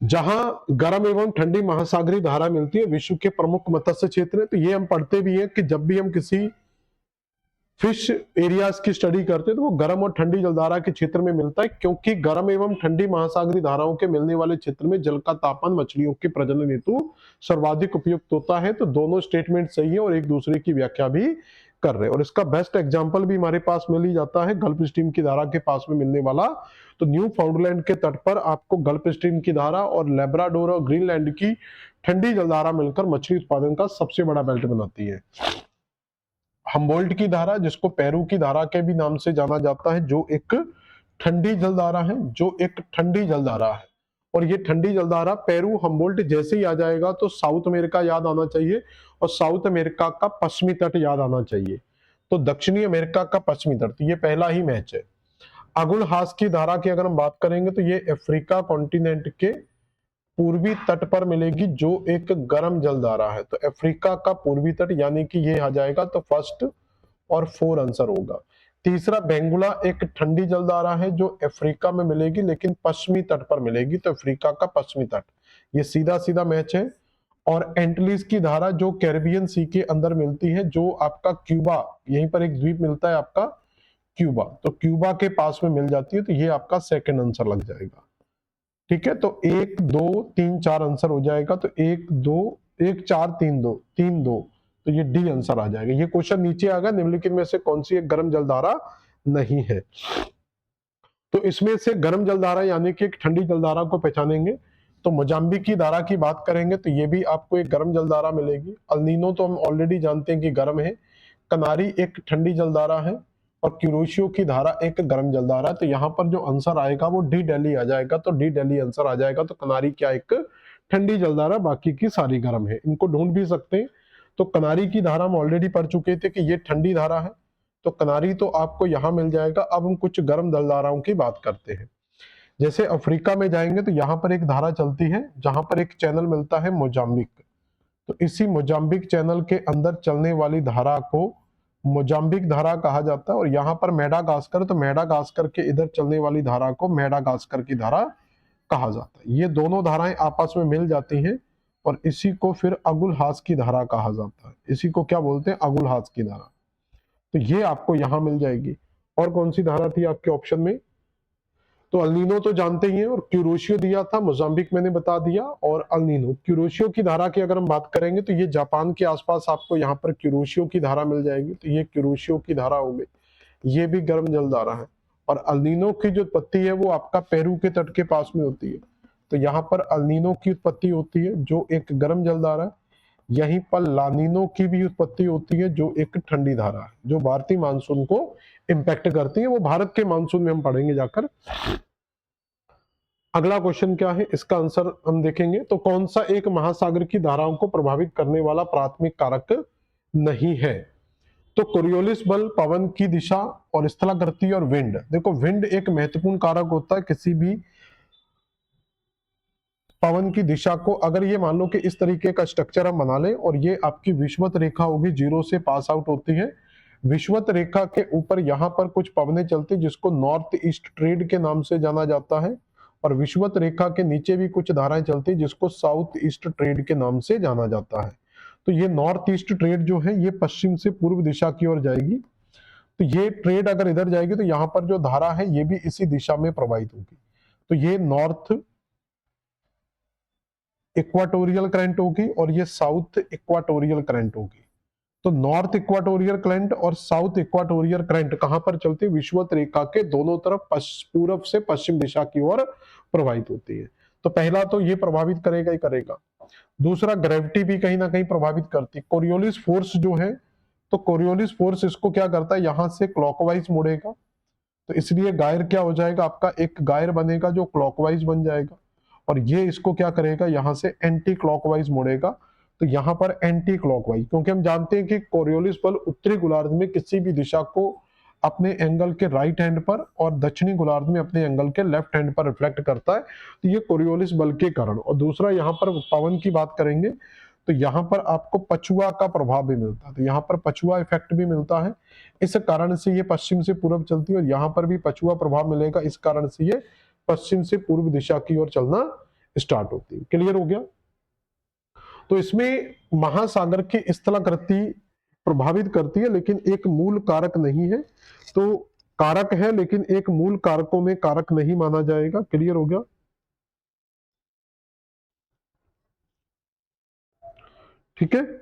जहां गर्म एवं ठंडी महासागरीय धारा मिलती है, विश्व के प्रमुख मत्स्य क्षेत्र है। तो ये हम पढ़ते भी हैं कि जब भी हम किसी फिश एरियाज की स्टडी करते हैं तो वो गर्म और ठंडी जलधारा के क्षेत्र में मिलता है, क्योंकि गर्म एवं ठंडी महासागरीय धाराओं के मिलने वाले क्षेत्र में जल का तापमान मछलियों के प्रजनन हेतु सर्वाधिक उपयुक्त होता है। तो दोनों स्टेटमेंट सही है और एक दूसरे की व्याख्या भी कर रहे हैं, और इसका बेस्ट एग्जांपल भी हमारे पास मिल ही जाता है गल्फ स्ट्रीम की धारा के पास में मिलने वाला। तो न्यू फाउंडलैंड के तट पर आपको गल्फ स्ट्रीम की धारा और लेब्राडोर और ग्रीनलैंड की ठंडी जलधारा मिलकर मछली उत्पादन का सबसे बड़ा बेल्ट बनाती है। हम्बोल्ट की धारा, जिसको पेरू की धारा के भी नाम से जाना जाता है, जो एक ठंडी जलधारा है, जो एक ठंडी जलधारा है। और ये ठंडी जलधारा पेरू हम्बोल्ट जैसे ही आ जाएगा तो साउथ अमेरिका याद आना चाहिए, और साउथ अमेरिका का पश्चिमी तट याद आना चाहिए। तो दक्षिणी अमेरिका का पश्चिमी तट, तो ये पहला ही मैच है। अगुल हास की धारा की अगर हम बात करेंगे तो ये अफ्रीका कॉन्टिनेंट के पूर्वी तट पर मिलेगी, जो एक गर्म जलधारा है। तो अफ्रीका का पूर्वी तट, यानी कि ये आ जाएगा, तो फर्स्ट और 4 आंसर होगा। तीसरा बेंगुला एक ठंडी जलधारा है जो अफ्रीका में मिलेगी, लेकिन पश्चिमी तट पर मिलेगी, तो अफ्रीका का पश्चिमी तट, ये सीधा सीधा मैच है। और एंटलीज की धारा जो कैरिबियन सी के अंदर मिलती है, जो आपका क्यूबा, यहीं पर एक द्वीप मिलता है आपका क्यूबा, तो क्यूबा के पास में मिल जाती है, तो ये आपका सेकंड आंसर लग जाएगा। ठीक है, तो 1 2 3 4 आंसर हो जाएगा। तो 1 2 1 4 3 2 3 2, तो ये डी आंसर आ जाएगा। ये क्वेश्चन नीचे आएगा, निम्नलिखित में से कौन सी एक गर्म जलधारा नहीं है। तो इसमें से गर्म जलधारा यानी कि एक ठंडी जलधारा को पहचानेंगे। तो मोजाम्बिक की धारा की बात करेंगे तो ये भी आपको एक गर्म जलधारा मिलेगी। अल्नीनो तो हम ऑलरेडी जानते हैं कि गर्म है। कनारी एक ठंडी जलधारा है, और क्यूरोशियो की धारा एक गर्म जलधारा है। तो यहाँ पर जो आंसर आएगा वो डी दिल्ली आ जाएगा, तो डी दिल्ली आंसर आ जाएगा। तो कनारी क्या एक ठंडी जलधारा, बाकी की सारी गर्म है। इनको ढूंढ भी सकते हैं। तो कनारी की धारा हम ऑलरेडी पढ़ चुके थे कि ये ठंडी धारा है, तो कनारी तो आपको यहां मिल जाएगा। अब हम कुछ गर्म जलधाराओं की बात करते हैं। जैसे अफ्रीका में जाएंगे तो यहाँ पर एक धारा चलती है, जहां पर एक चैनल मिलता है मोजाम्बिक। तो इसी मोजाम्बिक चैनल के अंदर चलने वाली धारा को मोजाम्बिक धारा कहा जाता है। और यहाँ पर मेडागास्कर, तो मेडागास्कर के इधर चलने वाली धारा को मेडागास्कर की धारा कहा जाता है। ये दोनों धाराएं आपस में मिल जाती हैं और इसी को फिर अगुलहास की धारा कहा जाता है। इसी को क्या बोलते हैं? अगुलहास की धारा। तो ये आपको यहां मिल जाएगी। और कौन सी धारा थी आपके ऑप्शन में? तो अल्नीनो तो जानते ही हैं, और क्यूरोशियो दिया था, मोजाम्बिक मैंने बता दिया, और अल्नीनो। क्यूरोशियो की धारा की अगर हम बात करेंगे तो ये जापान के आसपास आपको यहाँ पर क्यूरोशियो की धारा मिल जाएगी। तो ये क्यूरोशियो की धारा हो गई, ये भी गर्म जल धारा है। और अल्नीनो की जो उत्पत्ति है वो आपका पेरू के तट के पास में होती है। तो यहाँ पर अल्नीनो की उत्पत्ति होती है जो एक गर्म जल धारा है। यहीं पर लानिनो की भी उत्पत्ति होती है जो एक ठंडी धारा है, जो भारतीय मानसून को इंपैक्ट करती है। वो भारत के मानसून में हम पढ़ेंगे जाकर। अगला क्वेश्चन क्या है, इसका आंसर हम देखेंगे। तो कौन सा एक महासागर की धाराओं को प्रभावित करने वाला प्राथमिक कारक नहीं है? तो कोरियोलिस बल, पवन की दिशा, और स्थलाकृति, और विंड। देखो, विंड एक महत्वपूर्ण कारक होता है किसी भी पवन की दिशा को। अगर ये मान लो कि इस तरीके का स्ट्रक्चर हम बना लें और ये आपकी विषुवत रेखा होगी, जीरो से पास आउट होती है। विषुवत रेखा के ऊपर यहाँ पर कुछ पवनें चलती जिसको नॉर्थ ईस्ट ट्रेड के नाम से जाना जाता है, और विषुवत रेखा के नीचे भी कुछ धाराएं चलती जिसको साउथ ईस्ट ट्रेड के नाम से जाना जाता है। तो ये नॉर्थ ईस्ट ट्रेड जो है ये पश्चिम से पूर्व दिशा की ओर जाएगी। तो ये ट्रेड अगर इधर जाएगी तो यहाँ पर जो धारा है ये भी इसी दिशा में प्रवाहित होगी। तो ये नॉर्थ इक्वाटोरियल करंट होगी और ये साउथ इक्वाटोरियल करंट होगी। तो नॉर्थ इक्वाटोरियल करंट और साउथ इक्वाटोरियल करंट कहां पर चलती है? विषुवत रेखा के दोनों तरफ पूर्व से पश्चिम दिशा की ओर प्रवाहित होती है। तो पहला तो ये प्रभावित करेगा ही करेगा। दूसरा, ग्रेविटी भी कहीं ना कहीं प्रभावित करती है। कोरियोलिस फोर्स जो है, तो कोरियोलिस फोर्स इसको क्या करता है, यहां से क्लॉकवाइज मुड़ेगा। तो इसलिए गायर क्या हो जाएगा आपका, एक गायर बनेगा जो क्लॉकवाइज बन जाएगा, और ये इसको क्या करेगा, यहां से एंटी क्लॉकवाइज मुड़ेगा। तो यहां पर एंटी क्लॉकवाइज, क्योंकि हम जानते हैं कि कोरियोलिस बल उत्तरी गोलार्ध में किसी भी दिशा को अपने एंगल के राइट हैंड पर और दक्षिणी गोलार्ध में अपने एंगल के लेफ्ट हैंड पर रिफ्लेक्ट करता है। तो ये कोरियोलिस बल के कारण। और दूसरा, यहाँ पर पवन की बात करेंगे तो यहाँ पर आपको पछुआ का प्रभाव भी मिलता है। तो यहाँ पर पछुआ इफेक्ट भी मिलता है, इस कारण से ये पश्चिम से पूर्व चलती है, और यहाँ पर भी पछुआ प्रभाव मिलेगा, इस कारण से ये पश्चिम से पूर्व दिशा की ओर चलना स्टार्ट होती है। क्लियर हो गया? तो इसमें महासागर की स्थलाकृति प्रभावित करती है, लेकिन एक मूल कारक नहीं है। तो कारक है लेकिन एक मूल कारकों में कारक नहीं माना जाएगा। क्लियर हो गया? ठीक है।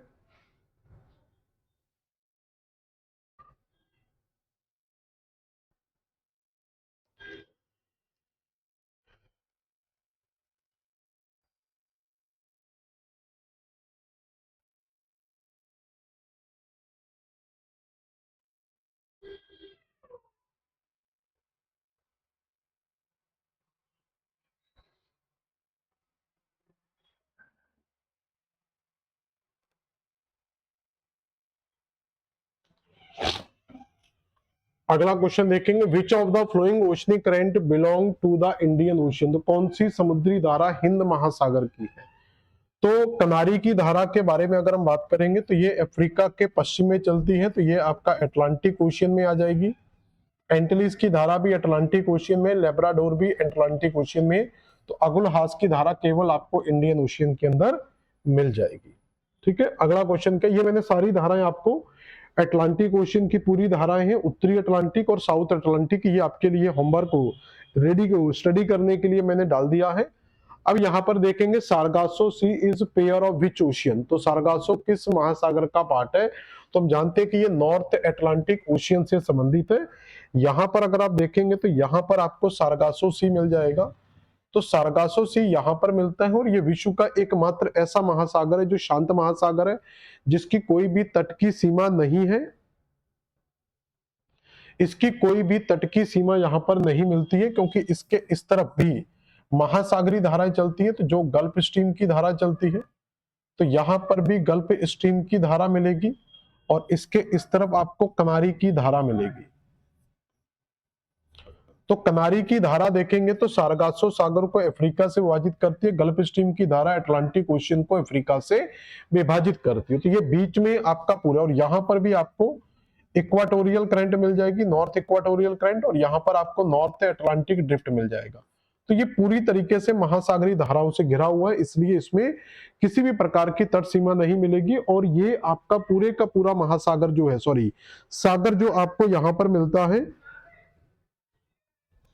अगला क्वेश्चन देखेंगे, which of the flowing oceanic current belong to the Indian Ocean. तो कौन सी समुद्री धारा हिंद महासागर की है? तो कनारी की धारा के बारे में अगर हम बात करेंगे तो ये अफ्रीका के पश्चिम में चलती है, तो ये आपका अटलांटिक ओशियन में आ जाएगी। एंटिलिस की धारा भी अटलांटिक ओशियन में, लेब्राडोर भी अटलांटिक ओशियन में। तो अगुलहास की धारा केवल आपको इंडियन ओशियन के अंदर मिल जाएगी। ठीक है। अगला क्वेश्चन क्या, ये मैंने सारी धाराएं आपको अटलांटिक ओशियन की पूरी धाराएं हैं, उत्तरी अटलांटिक और साउथ अटलांटिक, ये आपके लिए होमवर्क को रेडी को स्टडी करने के लिए मैंने डाल दिया है। अब यहां पर देखेंगे Sargasso Sea is pair of which ocean. तो सारगासो किस महासागर का पार्ट है? तो हम जानते हैं कि ये नॉर्थ अटलांटिक ओशियन से संबंधित है। यहां पर अगर आप देखेंगे तो यहां पर आपको सारगासो सी मिल जाएगा। तो सारगासो सी यहां पर मिलता है, और ये विश्व का एकमात्र ऐसा महासागर है जो शांत महासागर है, जिसकी कोई भी तट की सीमा नहीं है। इसकी कोई भी तट की सीमा यहां पर नहीं मिलती है, क्योंकि इसके इस तरफ भी महासागरी धाराएं चलती है, तो जो गल्फ स्ट्रीम की धारा चलती है, तो यहां पर भी गल्फ स्ट्रीम की धारा मिलेगी, और इसके इस तरफ आपको कनारी की धारा मिलेगी। तो कनारी की धारा देखेंगे तो सारगासो सागर को अफ्रीका से विभाजित करती है, गल्फ स्ट्रीम की धारा अटलांटिक ओशियन को अफ्रीका से विभाजित करती है। तो ये बीच में आपका पूरा, और यहां पर भी आपको इक्वाटोरियल करंट मिल जाएगी, नॉर्थ इक्वाटोरियल करंट, और यहां पर आपको नॉर्थ अटलांटिक ड्रिफ्ट मिल जाएगा। तो ये पूरी तरीके से महासागरीय धाराओं से घिरा हुआ है, इसलिए इसमें किसी भी प्रकार की तट सीमा नहीं मिलेगी। और ये आपका पूरे का पूरा महासागर जो है, सॉरी सागर जो आपको यहां पर मिलता है,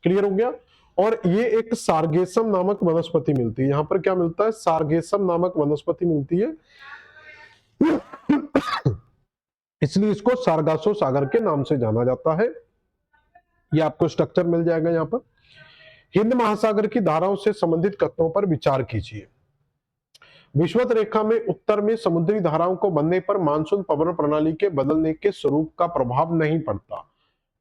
क्लियर हो गया। और ये एक सार्गेसम नामक वनस्पति मिलती है, यहां पर क्या मिलता है, सार्गेसम नामक वनस्पति मिलती है, इसलिए इसको सारगासो सागर के नाम से जाना जाता है। ये आपको स्ट्रक्चर मिल जाएगा यहां पर। हिंद महासागर की धाराओं से संबंधित कथनों पर विचार कीजिए। विषुवत रेखा में उत्तर में समुद्री धाराओं को बनने पर मानसून पवन प्रणाली के बदलने के स्वरूप का प्रभाव नहीं पड़ता।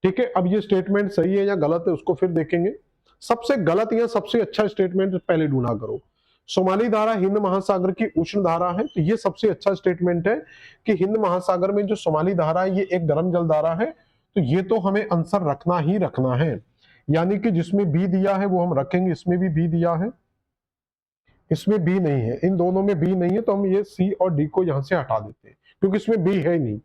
ठीक है, अब ये स्टेटमेंट सही है या गलत है उसको फिर देखेंगे। सबसे गलत या सबसे अच्छा स्टेटमेंट पहले ढूंढा करो। सोमाली धारा हिंद महासागर की उष्ण धारा है, तो ये सबसे अच्छा स्टेटमेंट है कि हिंद महासागर में जो सोमाली धारा है ये एक गर्म जल धारा है, तो ये तो हमें आंसर रखना ही रखना है। यानी कि जिसमें बी दिया है वो हम रखेंगे, इसमें भी बी दिया है, इसमें बी नहीं है, इन दोनों में बी नहीं है, तो हम ये सी और डी को यहां से हटा देते हैं क्योंकि इसमें बी है नहीं।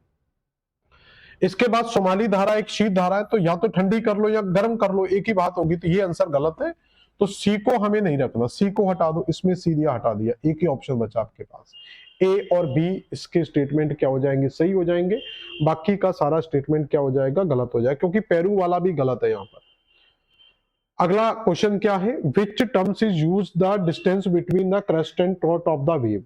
इसके बाद सोमाली धारा एक शीत धारा है, तो या तो ठंडी कर लो या गर्म कर लो, एक ही बात होगी, तो ये आंसर गलत है। तो सी को हमें नहीं रखना, सी को हटा दो, इसमें सी दिया हटा दिया, एक ही ऑप्शन बचा आपके पास। ए और बी इसके स्टेटमेंट क्या हो जाएंगे, सही हो जाएंगे, बाकी का सारा स्टेटमेंट क्या हो जाएगा, गलत हो जाएगा, क्योंकि पेरू वाला भी गलत है यहां पर। अगला क्वेश्चन क्या है, which terms is use the distance between the crest and trough of the wave.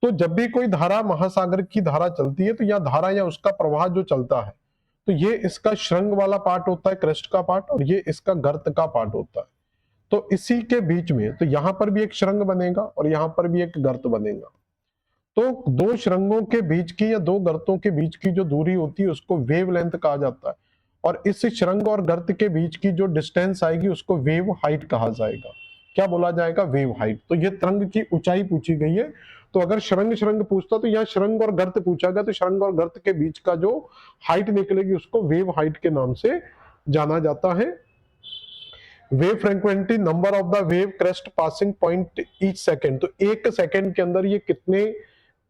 तो जब भी कोई धारा महासागर की धारा चलती है, तो यह धारा या उसका प्रवाह जो चलता है, तो ये इसका श्रृंग वाला पार्ट होता है, क्रेस्ट का पार्ट, और ये इसका गर्त का पार्ट होता है। तो इसी के बीच में, तो यहां पर भी एक श्रृंग बनेगा और यहां पर भी एक गर्त बनेगा। तो दो श्रृंगों के बीच की या दो गर्तों के बीच की जो दूरी होती है उसको वेव लेंथ कहा जाता है, और इस श्रृंग और गर्त के बीच की जो डिस्टेंस आएगी उसको वेव हाइट कहा जाएगा। क्या बोला जाएगा, वेव हाइट। तो ये तरंग की ऊंचाई पूछी गई है, तो अगर श्रृंग श्रृंग पूछता तो यहाँ श्रृंग और गर्त पूछा गया, तो श्रृंग और गर्त के बीच का जो हाइट निकलेगी उसको वेव हाइट के नाम से जाना जाता है। Wave frequency, number of the wave crest passing point each second, तो एक सेकेंड के अंदर ये कितने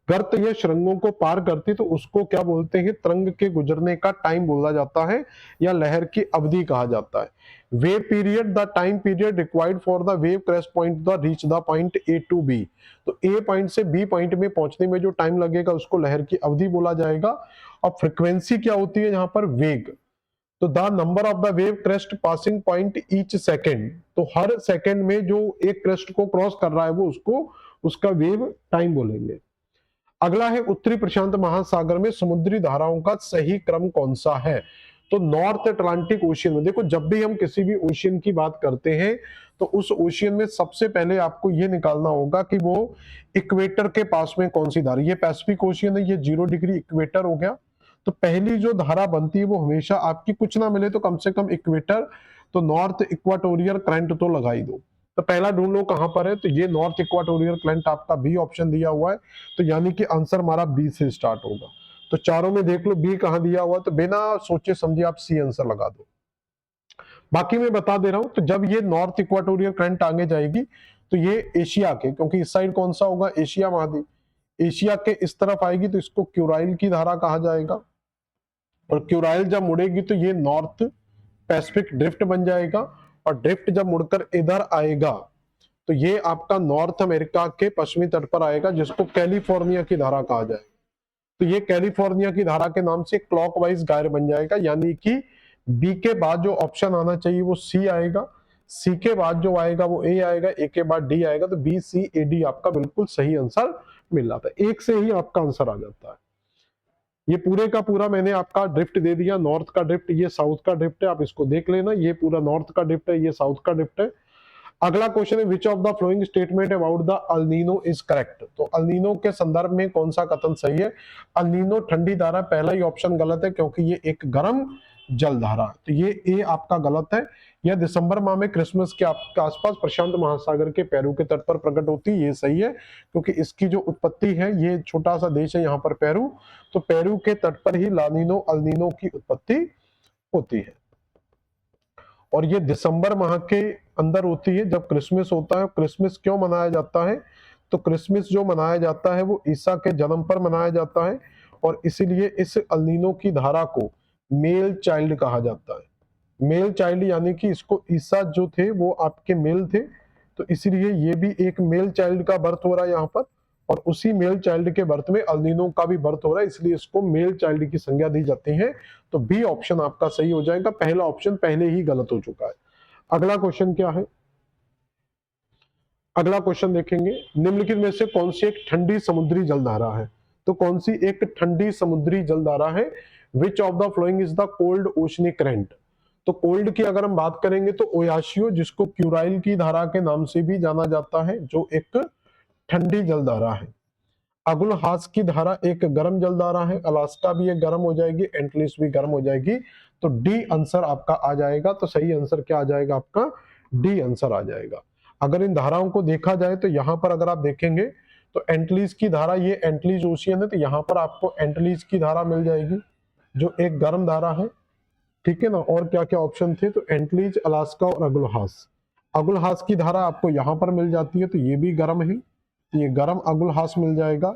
गर्त या श्रृंगों को पार करती, तो उसको क्या बोलते हैं, तरंग के गुजरने का टाइम बोला जाता है या लहर की अवधि कहा जाता है। Wave period, the time period required for the wave crest point the reach the point A to B, तो ए पॉइंट से बी पॉइंट में पहुंचने में जो टाइम लगेगा उसको लहर की अवधि बोला जाएगा। और फ्रीक्वेंसी क्या होती है यहाँ पर, वेग। तो the number of the wave crest passing point each second, तो हर सेकेंड में जो एक क्रेस्ट को क्रॉस कर रहा है वो उसको उसका वेव टाइम बोलेंगे। अगला है, उत्तरी प्रशांत महासागर में समुद्री धाराओं का सही क्रम कौन सा है। तो नॉर्थ अटलांटिक ओशियन में, देखो जब भी हम किसी भी ओशियन की बात करते हैं तो उस ओशियन में सबसे पहले आपको यह निकालना होगा कि वो इक्वेटर के पास में कौन सी धारा, ये पैसिफिक ओशियन है, ये 0 डिग्री इक्वेटर हो गया। तो पहली जो धारा बनती है वो हमेशा आपकी, कुछ ना मिले तो कम से कम इक्वेटर, तो नॉर्थ इक्वाटोरियल करंट तो लगा ही दो। तो पहला ढूंढ लो कहां पर है, तो ये नॉर्थ इक्वाटोरियल करंट आपका बी ऑप्शन दिया हुआ है, तो यानी कि आंसर हमारा बी से स्टार्ट होगा। तो चारों में देख लो बी कहां दिया हुआ, तो बिना सोचे समझे आप सी आंसर लगा दो। बाकी मैं बता दे रहा हूं, तो जब ये नॉर्थ इक्वाटोरियल करंट आगे जाएगी तो ये एशिया के, क्योंकि इस साइड कौन सा होगा, एशिया महाद्वीप, एशिया के इस तरफ आएगी तो इसको क्यूराइल की धारा कहा जाएगा। और क्यूराइल जब मुड़ेगी तो ये नॉर्थ पैसिफिक ड्रिफ्ट बन जाएगा, और ड्रिफ्ट जब मुड़कर इधर आएगा तो ये आपका नॉर्थ अमेरिका के पश्चिमी तट पर आएगा, जिसको कैलिफोर्निया की धारा कहा जाएगा। तो ये कैलिफोर्निया की धारा के नाम से क्लॉकवाइज गायर बन जाएगा, यानी कि बी के बाद जो ऑप्शन आना चाहिए वो सी आएगा, सी के बाद जो आएगा वो ए आएगा, ए के बाद डी आएगा, तो बी सी ए डी आपका बिल्कुल सही आंसर मिल जाता है, एक से ही आपका आंसर आ जाता है। ये पूरे का पूरा मैंने आपका ड्रिफ्ट दे दिया, नॉर्थ का ड्रिफ्ट, ये साउथ का ड्रिफ्ट है, आप इसको देख लेना, ये पूरा नॉर्थ का ड्रिफ्ट है, ये साउथ का ड्रिफ्ट है। अगला क्वेश्चन है, विच of the following statement about the El Nino is correct. तो अल नीनो के संदर्भ में कौन सा कथन सही है। अल नीनो ठंडी धारा, पहला ही ऑप्शन गलत है क्योंकि ये एक गर्म जलधारा, तो ये ए आपका गलत है। यह दिसंबर माह में क्रिसमस के आसपास प्रशांत महासागर के पेरू के तट पर प्रकट होती है, ये सही है, क्योंकि इसकी जो उत्पत्ति है, ये छोटा सा देश है यहाँ पर पेरू, तो पेरू के तट पर ही लानीनो अल नीनो की उत्पत्ति होती है। और ये दिसंबर माह के अंदर होती है जब क्रिसमस होता है। क्रिसमस क्यों मनाया जाता है, तो क्रिसमस जो मनाया जाता है वो ईसा के जन्म पर मनाया जाता है, और इसीलिए इस अल नीनो की धारा को मेल चाइल्ड कहा जाता है। मेल चाइल्ड यानी कि इसको ईसा जो थे वो आपके मेल थे, तो इसलिए ये भी एक मेल चाइल्ड का बर्थ हो रहा है यहाँ पर, और उसी मेल चाइल्ड के बर्थ में अल्निनो का भी बर्थ हो रहा है, इसलिए इसको मेल चाइल्ड की संज्ञा दी जाती है। तो बी ऑप्शन आपका सही हो जाएगा, पहला ऑप्शन पहले ही गलत हो चुका है। अगला क्वेश्चन क्या है, अगला क्वेश्चन देखेंगे, निम्नलिखित में से कौन सी एक ठंडी समुद्री जलधारा है। तो कौन सी एक ठंडी समुद्री जलधारा है, विच of the following is the cold oceanic current. तो कोल्ड की अगर हम बात करेंगे तो ओयाशियो, जिसको क्यूराइल की धारा के नाम से भी जाना जाता है, जो एक ठंडी जलधारा है। अगुल हास की धारा एक गर्म जलधारा है, अलास्का भी एक गर्म हो जाएगी, एंटलिस भी गर्म हो जाएगी। तो डी आंसर आपका आ जाएगा। तो सही आंसर क्या आ जाएगा आपका, डी आंसर आ जाएगा। अगर इन धाराओं को देखा जाए तो यहाँ पर अगर आप देखेंगे तो एंटलीज की धारा, ये एंटलीज ओशियन है, तो यहाँ पर आपको एंटलीज की धारा मिल जाएगी जो एक गर्म धारा है, ठीक है ना। और क्या क्या ऑप्शन थे, तो एंटलीज, अलास्का और अगुलहास। अगुलहास की धारा आपको यहाँ पर मिल जाती है, तो ये भी गर्म है, ये गर्म अगुलहास मिल जाएगा।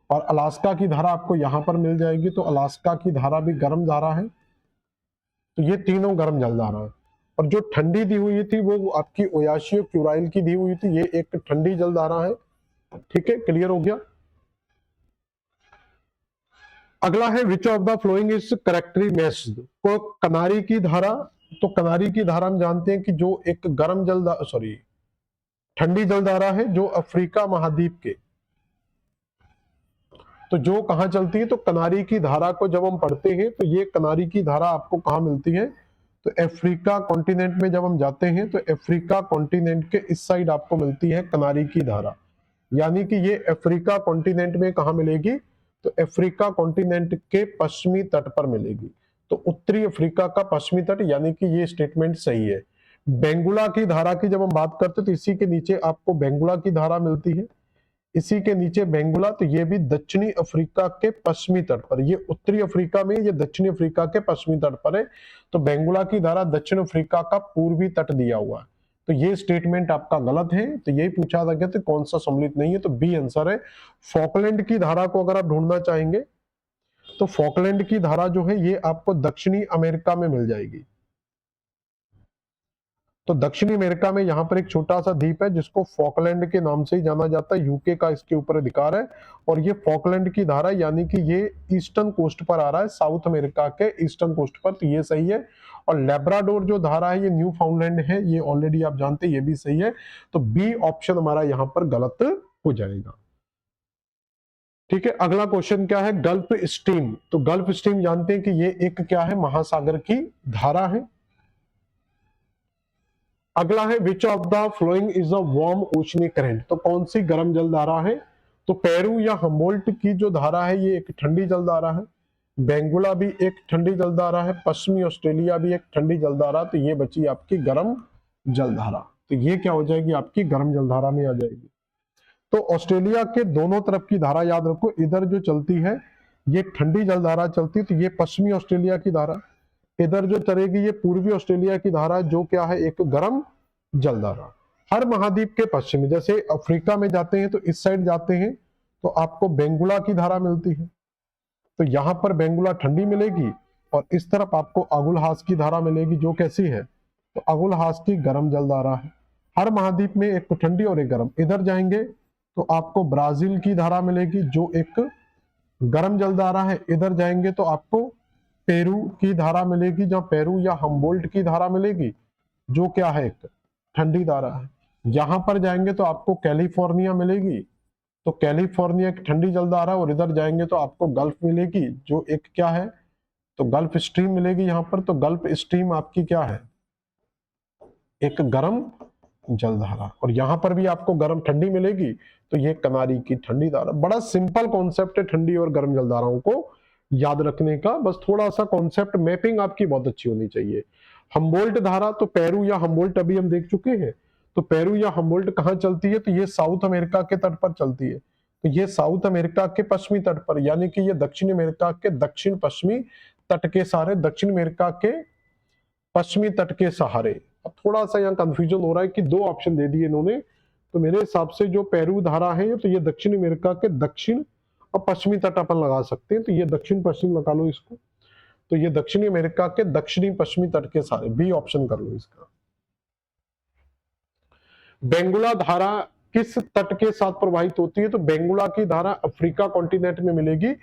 और अलास्का की धारा आपको यहाँ पर मिल जाएगी, तो अलास्का की धारा भी गर्म धारा है। तो ये तीनों गर्म जलधारा है। और जो ठंडी दी हुई थी वो आपकी ओयाशियो क्यूराइल की दी हुई थी, ये एक ठंडी जलधारा है, ठीक है, क्लियर हो गया। अगला है विच of the following is correctly matched. को कनारी की धारा, तो कनारी की धारा हम जानते हैं कि जो एक गर्म जलधारा, सॉरी ठंडी जलधारा है, जो अफ्रीका महाद्वीप के, तो जो कहां चलती है, तो कनारी की धारा को जब हम पढ़ते हैं तो ये कनारी की धारा आपको कहां मिलती है, तो अफ्रीका कॉन्टिनेंट में जब हम जाते हैं तो अफ्रीका कॉन्टिनेंट के इस साइड आपको मिलती है कनारी की धारा। यानी कि ये अफ्रीका कॉन्टिनेंट में कहां मिलेगी, तो अफ्रीका कॉन्टिनेंट के पश्चिमी तट पर मिलेगी। तो उत्तरी अफ्रीका का पश्चिमी तट, यानी कि ये स्टेटमेंट सही है। बेंगुला की धारा की जब हम बात करते हैं तो इसी के नीचे आपको बेंगुला की धारा मिलती है, इसी के नीचे बेंगुला, तो ये भी दक्षिणी अफ्रीका के पश्चिमी तट पर, ये उत्तरी अफ्रीका में, ये दक्षिणी अफ्रीका के पश्चिमी तट पर है। तो बेंगुला की धारा दक्षिण अफ्रीका का पूर्वी तट दिया हुआ है, तो ये स्टेटमेंट आपका गलत है। तो यही पूछा था कि कौन सा सम्मिलित नहीं है, तो बी आंसर है। फॉकलैंड की धारा को अगर आप ढूंढना चाहेंगे तो फॉकलैंड की धारा जो है ये आपको दक्षिणी अमेरिका में मिल जाएगी। तो दक्षिणी अमेरिका में यहाँ पर एक छोटा सा द्वीप है जिसको फॉकलैंड के नाम से ही जाना जाता है, यूके का इसके ऊपर अधिकार है। और ये फॉकलैंड की धारा, यानी कि ये ईस्टर्न कोस्ट पर आ रहा है, साउथ अमेरिका के ईस्टर्न कोस्ट पर, तो ये सही है। और लेब्राडोर जो धारा है ये न्यू फाउंडलैंड है, ये ऑलरेडी आप जानते हैं, ये भी सही है। तो बी ऑप्शन हमारा यहाँ पर गलत हो जाएगा, ठीक है। अगला क्वेश्चन क्या है, गल्फ स्ट्रीम। तो गल्फ स्ट्रीम जानते हैं कि ये एक क्या है, महासागर की धारा है। अगला है विच of the following is a warm oceanic current. तो कौन सी गर्म जलधारा है, तो पेरू या हम्बोल्ट की जो धारा है ये एक ठंडी जलधारा है, बेंगुला भी एक ठंडी जलधारा है, पश्चिमी ऑस्ट्रेलिया भी एक ठंडी जलधारा। तो ये बची आपकी गर्म जलधारा, तो ये क्या हो जाएगी, आपकी गर्म जलधारा में आ जाएगी। तो ऑस्ट्रेलिया के दोनों तरफ की धारा याद रखो, इधर जो चलती है ये ठंडी जलधारा चलती है, तो ये पश्चिमी ऑस्ट्रेलिया की धारा, इधर जो चलेगी ये पूर्वी ऑस्ट्रेलिया की धारा, जो क्या है, एक गर्म जलधारा। हर महाद्वीप के पश्चिमी, जैसे अफ्रीका में जाते हैं तो इस साइड जाते हैं तो आपको बेंगुला की धारा मिलती है, तो यहां पर बेंगुला ठंडी मिलेगी, और इस तरफ आपको अगुलहास की धारा मिलेगी, जो कैसी है, तो अगुलहास की गर्म जलधारा है। हर महाद्वीप में एक ठंडी और एक गर्म। इधर जाएंगे तो आपको ब्राजील की धारा मिलेगी, जो एक गर्म जलधारा है। इधर जाएंगे तो आपको पेरू की धारा मिलेगी, जहां पेरू या हम्बोल्ट की धारा मिलेगी, जो क्या है, एक ठंडी धारा है। यहां पर जाएंगे तो आपको कैलिफोर्निया मिलेगी, तो कैलिफोर्निया एक ठंडी जलधारा, और इधर जाएंगे तो आपको गल्फ मिलेगी, जो एक क्या है, तो गल्फ स्ट्रीम मिलेगी यहां पर। तो गल्फ स्ट्रीम आपकी क्या है, एक गर्म जलधारा, और यहां पर भी आपको गर्म ठंडी मिलेगी, तो ये कनारी की ठंडी धारा। बड़ा सिंपल कॉन्सेप्ट है ठंडी और गर्म जलधाराओं को याद रखने का, बस थोड़ा सा कॉन्सेप्ट मैपिंग आपकी बहुत अच्छी होनी चाहिए। हम्बोल्ट धारा, तो पेरू या हम्बोल्ट अभी हम देख चुके हैं, तो पेरू या हम्बोल्ट कहां चलती है, तो ये साउथ अमेरिका के तट पर चलती है, तो ये साउथ अमेरिका के पश्चिमी तट पर, यानी कि ये दक्षिण अमेरिका के दक्षिण पश्चिमी तट के सहारे, दक्षिण अमेरिका के पश्चिमी तट के सहारे। अब थोड़ा सा यहाँ कंफ्यूजन हो रहा है कि दो ऑप्शन दे दिए इन्होंने, तो मेरे हिसाब से जो पेरू धारा है तो ये दक्षिण अमेरिका के दक्षिण और पश्चिमी तट अपन लगा सकते हैं, तो ये दक्षिण पश्चिम लगा लो इसको। तो ये दक्षिणी अमेरिका के दक्षिणी पश्चिमी तट के सारे, बी ऑप्शन कर लो इसका। बेंगुला धारा किस तट के साथ प्रवाहित होती है? तो बेंगुला की धारा अफ्रीका कॉन्टिनेंट में मिलेगी।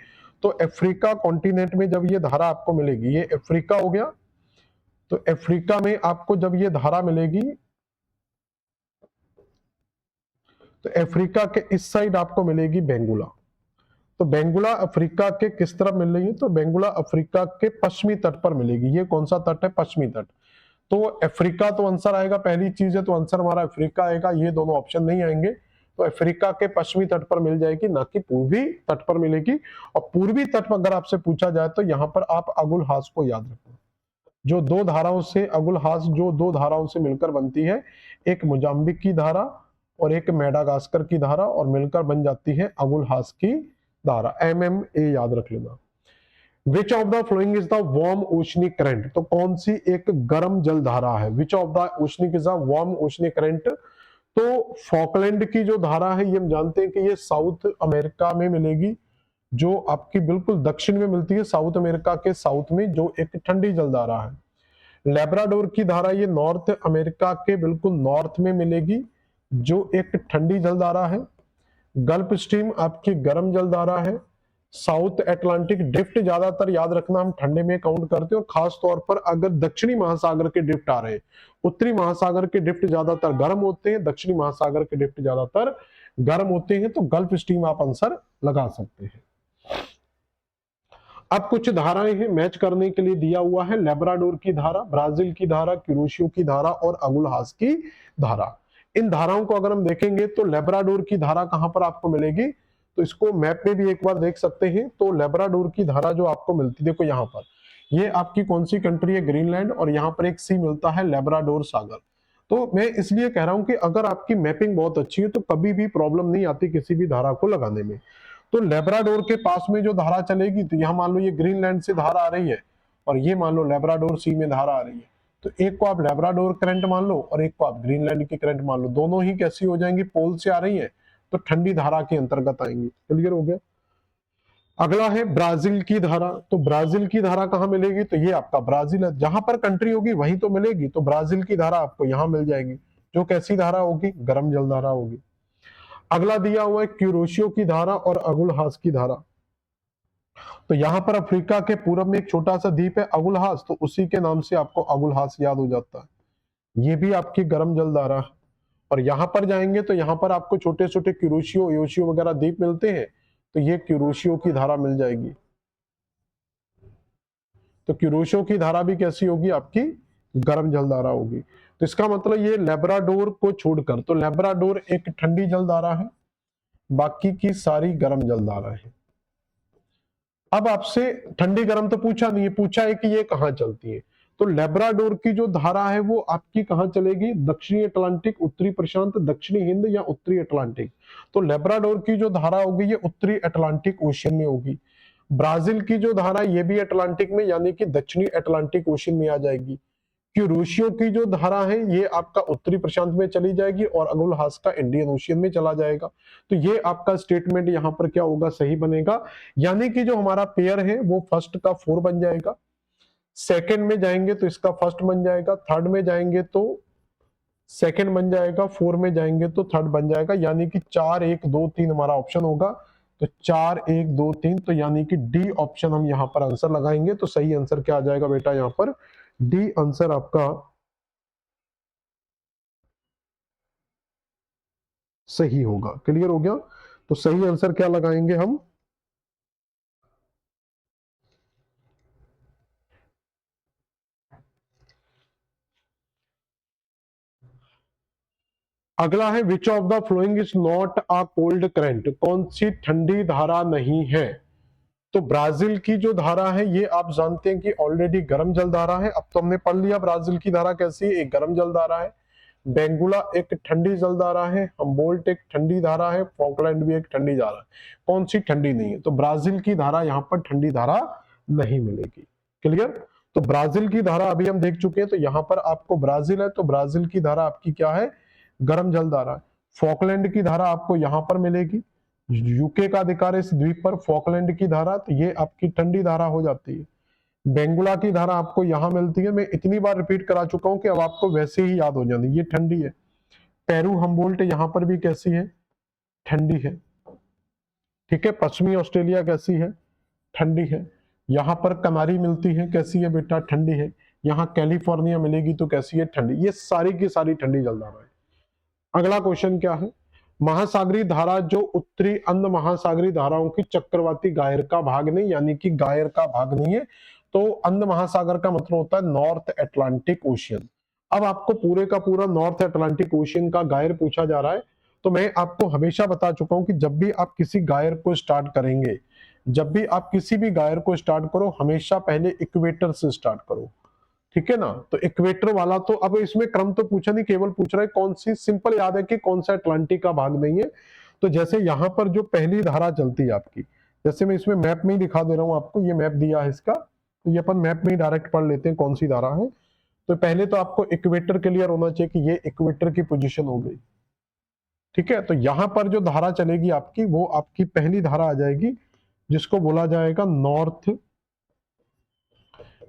तो अफ्रीका कॉन्टिनेंट में जब ये धारा आपको मिलेगी, ये अफ्रीका हो गया, तो अफ्रीका में आपको जब ये धारा मिलेगी तो अफ्रीका के इस साइड आपको मिलेगी बेंगुला। तो बेंगुला अफ्रीका के किस तरफ मिल रही है? तो बेंगुला अफ्रीका के पश्चिमी तट पर मिलेगी। ये कौन सा तट है? पश्चिमी तट। तो अफ्रीका तो आंसर आएगा, पहली चीज है, तो आंसर हमारा अफ्रीका आएगा, ये दोनों ऑप्शन नहीं आएंगे। तो अफ्रीका के पश्चिमी तट पर मिल जाएगी, ना कि पूर्वी तट पर मिलेगी। और पूर्वी तट पर अगर आपसे पूछा जाए तो यहां पर आप अगुलहास को याद रखना। जो दो धाराओं से अगुलहास, जो दो धाराओं से मिलकर बनती है, एक मोजाम्बिक की धारा और एक मेडागास्कर की धारा, और मिलकर बन जाती है अगुलहास की धारा। MMA याद रख लेना। विच of the following is the warm oceanic current? तो कौन सी एक गर्म जल धारा है? विच of the oceanic is the warm oceanic current? तो फॉकलैंड की जो धारा है, ये हम जानते हैं कि ये साउथ अमेरिका में मिलेगी, जो आपकी बिल्कुल दक्षिण में मिलती है, साउथ अमेरिका के साउथ में, जो एक ठंडी जल धारा है। लेब्राडोर की धारा ये नॉर्थ अमेरिका के बिल्कुल नॉर्थ में मिलेगी, जो एक ठंडी जल धारा है। गल्फ स्ट्रीम आपकी गर्म जल धारा है। साउथ अटलांटिक ड्रिफ्ट ज्यादातर याद रखना हम ठंडे में काउंट करते हैं, और खास तौर पर अगर दक्षिणी महासागर के ड्रिफ्ट आ रहे हैं। उत्तरी महासागर के ड्रिफ्ट ज्यादातर गर्म होते हैं, दक्षिणी महासागर के ड्रिफ्ट ज्यादातर गर्म होते हैं। तो गल्फ स्ट्रीम आप आंसर लगा सकते हैं। अब कुछ धाराएं हैं मैच करने के लिए दिया हुआ है। लेब्राडोर की धारा, ब्राजील की धारा, क्यूरोशियो की धारा और अगुलहास की धारा। इन धाराओं को अगर हम देखेंगे तो लेब्राडोर की धारा कहां पर आपको मिलेगी? तो इसको मैप में भी एक बार देख सकते हैं। तो लेब्राडोर की धारा जो आपको मिलती है, देखो यहां पर, ये आपकी कौन सी कंट्री है? ग्रीनलैंड, और यहां पर एक सी मिलता है लेब्राडोर सागर। तो मैं इसलिए कह रहा हूं कि अगर आपकी मैपिंग बहुत अच्छी है तो कभी भी प्रॉब्लम नहीं आती किसी भी धारा को लगाने में। तो लेब्राडोर के पास में जो धारा चलेगी, तो यहां मान लो ये ग्रीनलैंड से धारा आ रही है, और ये मान लो लेब्राडोर सी में धारा आ रही है। तो एक को आप लेब्राडोर करंट मान लो और एक को आप ग्रीनलैंड की करंट मान लो। दोनों ही कैसी हो जाएंगी? पोल से आ रही है, तो ठंडी धारा के अंतर्गत आएंगी। क्लियर हो गया? अगला है ब्राजील की धारा। तो ब्राजील की धारा कहां मिलेगी? तो ये आपका ब्राजील है, जहां पर कंट्री होगी वहीं तो मिलेगी। तो ब्राजील की धारा आपको यहां मिल जाएगी, जो कैसी धारा होगी? गर्म जल धारा होगी। अगला दिया हुआ है क्यूरोशियो की धारा और अगुलहास की धारा। तो यहां पर अफ्रीका के पूर्व में एक छोटा सा द्वीप है अगुलहास, तो उसी के नाम से आपको अगुलहास याद हो जाता है। ये भी आपकी गर्म जल धारा है। और यहां पर जाएंगे तो यहां पर आपको छोटे छोटे क्यूरोशियो, योशियो वगैरह द्वीप मिलते हैं, तो ये क्यूरोशियो की धारा मिल जाएगी। तो क्यूरोशियो की धारा भी कैसी होगी? आपकी गर्म जल धारा होगी। तो इसका मतलब ये लेब्राडोर को छोड़कर, तो लेब्राडोर एक ठंडी जल धारा है, बाकी की सारी गर्म जल धारा है। अब आपसे ठंडी गर्म तो पूछा नहीं है, पूछा है कि ये कहां चलती है। तो लेब्राडोर की जो धारा है वो आपकी कहां चलेगी? दक्षिणी अटलांटिक, उत्तरी प्रशांत, दक्षिणी हिंद या उत्तरी अटलांटिक। तो लेब्राडोर की जो धारा होगी ये उत्तरी अटलांटिक ओशियन में होगी। ब्राजील की जो धारा ये भी अटलांटिक में, यानी कि दक्षिणी अटलांटिक ओशियन में आ जाएगी। क्यूरोशियो की जो धारा है ये आपका उत्तरी प्रशांत में चली जाएगी, और अगुलहास का इंडियन ओशियन में चला जाएगा। तो ये आपका स्टेटमेंट यहाँ पर क्या होगा? सही बनेगा। यानी कि जो हमारा पेयर है वो फर्स्ट का 4 बन जाएगा, सेकंड में जाएंगे तो इसका फर्स्ट बन जाएगा, थर्ड में जाएंगे तो सेकंड बन जाएगा, 4 में जाएंगे तो थर्ड बन जाएगा। यानी कि 4 1 2 3 हमारा ऑप्शन होगा। तो 4 1 2 3, तो यानी कि डी ऑप्शन हम यहाँ पर आंसर लगाएंगे। तो सही आंसर क्या आ जाएगा बेटा? यहाँ पर डी आंसर आपका सही होगा। क्लियर हो गया? तो सही आंसर क्या लगाएंगे हम? अगला है विच of the following is not a cold current? कौन सी ठंडी धारा नहीं है? तो ब्राजील की जो धारा है ये आप जानते हैं कि ऑलरेडी गर्म जल धारा है। अब तो हमने पढ़ लिया ब्राजील की धारा कैसी है, एक गर्म जल धारा है। बेंगुला एक ठंडी जल धारा है, हम्बोल्ट एक ठंडी धारा है, फॉकलैंड भी एक ठंडी धारा है। कौन सी ठंडी नहीं है? तो ब्राजील की धारा यहाँ पर ठंडी धारा नहीं मिलेगी। क्लियर? तो ब्राजील की धारा अभी हम देख चुके हैं। तो यहाँ पर आपको ब्राजील है, तो ब्राजील की धारा आपकी क्या है? गर्म जल धारा है। फॉकलैंड की धारा आपको यहाँ पर मिलेगी, यूके का अधिकार है इस द्वीप पर। फॉकलैंड की धारा, तो ये आपकी ठंडी धारा हो जाती है। बेंगुला की धारा आपको यहां मिलती है। मैं इतनी बार रिपीट करा चुका हूं कि अब आपको वैसे ही याद हो जाती। ये ठंडी है। पेरू हमबोल्ट यहां पर भी कैसी है? ठंडी है। ठीक है। पश्चिमी ऑस्ट्रेलिया कैसी है? ठंडी है। यहां पर कनारी मिलती है, कैसी है बेटा? ठंडी है। यहाँ कैलिफोर्निया मिलेगी तो कैसी है? ठंडी। ये सारी की सारी ठंडी जलधारा है। अगला क्वेश्चन क्या है? महासागरीय धारा जो उत्तरी अंध महासागरीय धाराओं की चक्रवाती गायर का भाग नहीं, यानी कि गायर का भाग नहीं है। तो अंध महासागर का मतलब होता है नॉर्थ अटलांटिक ओशियन। अब आपको पूरे का पूरा नॉर्थ अटलांटिक ओशियन का गायर पूछा जा रहा है। तो मैं आपको हमेशा बता चुका हूं कि जब भी आप किसी गायर को स्टार्ट करेंगे, जब भी आप किसी भी गायर को स्टार्ट करो, हमेशा पहले इक्वेटर से स्टार्ट करो। ठीक है ना? तो इक्वेटर वाला, तो अब इसमें क्रम तो पूछा नहीं, केवल पूछ रहा है कौन सी। सिंपल याद है कि कौन सा अटलांटिक का भाग नहीं है। तो जैसे यहां पर जो पहली धारा चलती है आपकी, जैसे मैं इसमें मैप में ही दिखा दे रहा हूं आपको, ये मैप दिया है इसका, तो ये अपन मैप में ही डायरेक्ट पढ़ लेते हैं कौन सी धारा है। तो पहले तो आपको इक्वेटर क्लियर होना चाहिए कि ये इक्वेटर की पोजीशन हो गई। ठीक है। तो यहां पर जो धारा चलेगी आपकी, वो आपकी पहली धारा आ जाएगी, जिसको बोला जाएगा नॉर्थ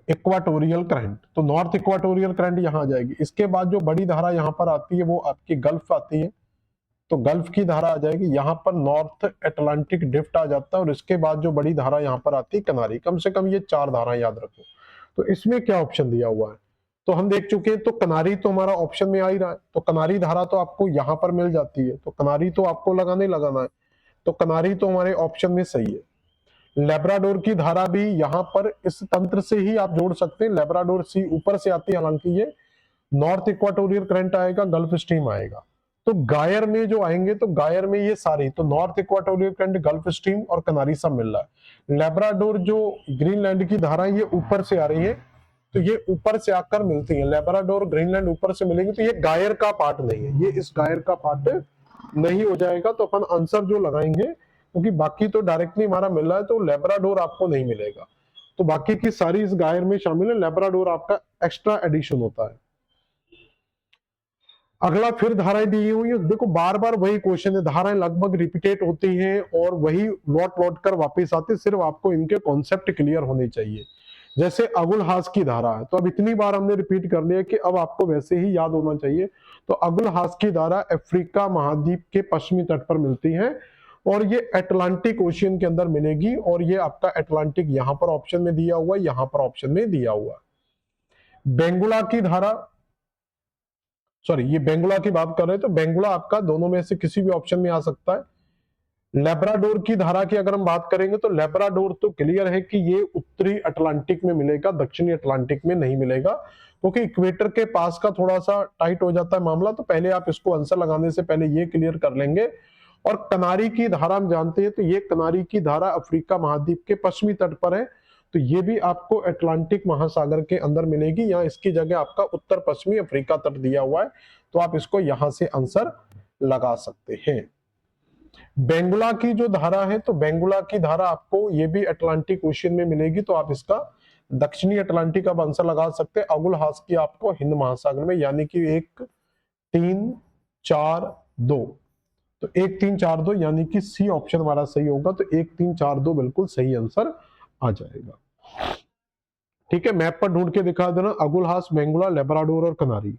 इक्वाटोरियल करंट। तो नॉर्थ इक्वाटोरियल करंट यहां आ जाएगी। इसके बाद जो बड़ी धारा यहां पर आती है वो आपकी गल्फ आती है। तो गल्फ की धारा आ जाएगी। यहां पर नॉर्थ अटलांटिक ड्रिफ्ट आ जाता है। और इसके बाद जो बड़ी धारा यहां पर आती है कनारी। कम से कम ये 4 धारा याद रखो। तो इसमें क्या ऑप्शन दिया हुआ है? तो हम देख चुके हैं। तो कनारी तो हमारा ऑप्शन में आ ही रहा है। तो कनारी धारा तो आपको यहां पर मिल जाती है। तो कनारी तो आपको लगाना ही लगाना है। तो कनारी तो हमारे ऑप्शन में सही है। लेब्राडोर की धारा भी यहां पर इस तंत्र से ही आप जोड़ सकते हैं। लेब्राडोर सी ऊपर से आती है, हालांकि ये नॉर्थ इक्वाटोरियल करंट आएगा, गल्फ स्ट्रीम आएगा। तो गायर में जो आएंगे, तो गायर में ये सारी, तो north equatorial current, gulf stream और कनारी सब मिल रहा है। लेब्राडोर जो ग्रीनलैंड की धारा है, ये ऊपर से आ रही है। तो ये ऊपर से आकर मिलती है। लेब्राडोर ग्रीनलैंड ऊपर से मिलेंगे। तो ये गायर का पार्ट नहीं है, ये इस गायर का पार्ट नहीं हो जाएगा। तो अपन आंसर जो लगाएंगे, क्योंकि बाकी तो डायरेक्टली हमारा मिल रहा है, तो लेब्राडोर आपको नहीं मिलेगा। तो बाकी की सारी इस गायर में शामिल है। लेब्राडोर आपका एक्स्ट्रा एडिशन होता है। अगला, फिर धाराएं दी हुई है। देखो बार बार वही क्वेश्चन है, धाराएं लगभग रिपीटेट होती हैं और वही लौट लौट कर वापस आती, सिर्फ आपको इनके कॉन्सेप्ट क्लियर होने चाहिए। जैसे अगुलहास की धारा है, तो अब इतनी बार हमने रिपीट कर लिया कि अब आपको वैसे ही याद होना चाहिए। तो अगुलहास की धारा अफ्रीका महाद्वीप के पश्चिमी तट पर मिलती है और ये अटलांटिक ओशियन के अंदर मिलेगी। और ये आपका अटलांटिक यहां पर ऑप्शन में दिया हुआ है, यहां पर ऑप्शन में दिया हुआ है। बेंगुला की धारा, सॉरी ये बेंगुला की बात कर रहे हैं, तो बेंगुला आपका दोनों में से किसी भी ऑप्शन में आ सकता है। लेब्राडोर की धारा की अगर हम बात करेंगे, तो लेब्राडोर तो क्लियर है कि ये उत्तरी अटलांटिक में मिलेगा, दक्षिणी अटलांटिक में नहीं मिलेगा, क्योंकि इक्वेटर के पास का थोड़ा सा टाइट हो जाता है मामला। तो पहले आप इसको आंसर लगाने से पहले ये क्लियर कर लेंगे। और कनारी की धारा हम जानते हैं, तो ये कनारी की धारा अफ्रीका महाद्वीप के पश्चिमी तट पर है। तो ये भी आपको अटलांटिक महासागर के अंदर मिलेगी। यहाँ इसकी जगह आपका उत्तर पश्चिमी अफ्रीका तट दिया हुआ है। तो आप इसको यहां से आंसर लगा सकते हैं। बेंगुला की जो धारा है, तो बेंगुला की धारा आपको ये भी अटलांटिक ओशियन में मिलेगी। तो आप इसका दक्षिणी अटलांटिक का आंसर लगा सकते हैं। अगुलहास की आपको हिंद महासागर में, यानी कि 1 3 4 2। तो 1 3 4 2 यानी कि सी ऑप्शन हमारा सही होगा। तो 1 3 4 2 बिल्कुल सही आंसर आ जाएगा। ठीक है। मैप पर ढूंढ के दिखा देना, अगुलहास, बेंगुला, लेब्राडोर और कनारी।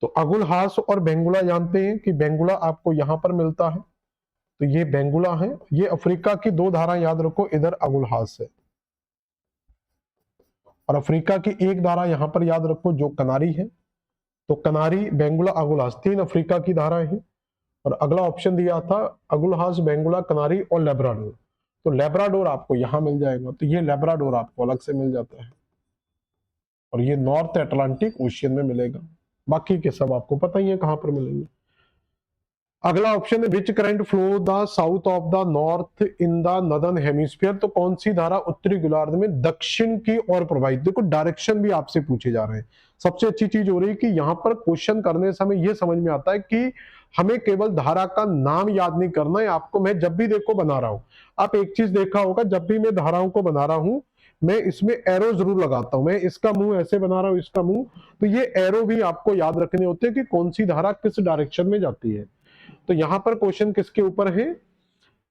तो अगुलहास और बेंगुला जानते हैं कि बेंगुला आपको यहां पर मिलता है। तो ये बेंगुला है। ये अफ्रीका की 2 धारा याद रखो, इधर अगुलहास है। और अफ्रीका की 1 धारा यहां पर याद रखो, जो कनारी है। तो कनारी, बेंगुला, अगुलहास, 3 अफ्रीका की धाराएं हैं। और अगला ऑप्शन दिया था अगुलहास, बेंगुला, कनारी और लेब्राडोर। तो लेब्राडोर आपको यहां मिल जाएगा। तो ये लेब्राडोर आपको अलग से मिल जाता है और ये नॉर्थ अटलांटिक ओशियन में मिलेगा। बाकी के सब आपको पता ही है कहां पर मिलेंगे। अगला ऑप्शन है which current flow the south of the north in the northern hemisphere. तो कौन सी धारा उत्तरी गोलार्ध में दक्षिण की ओर प्रवाहित। देखो डायरेक्शन भी आपसे पूछे जा रहे हैं। सबसे अच्छी चीज हो रही है कि यहां पर क्वेश्चन करने से हमें यह समझ में आता है कि हमें केवल धारा का नाम याद नहीं करना है। आपको मैं जब भी देखो बना रहा हूं, आप एक चीज देखा होगा, जब भी मैं धाराओं को बना रहा हूं, मैं इसमें एरो जरूर लगाता हूं। मैं इसका मुंह ऐसे बना रहा हूं, इसका मुंह। तो ये एरो भी आपको याद रखने होते हैं कि कौन सी धारा किस डायरेक्शन में जाती है। तो यहां पर क्वेश्चन किसके ऊपर है?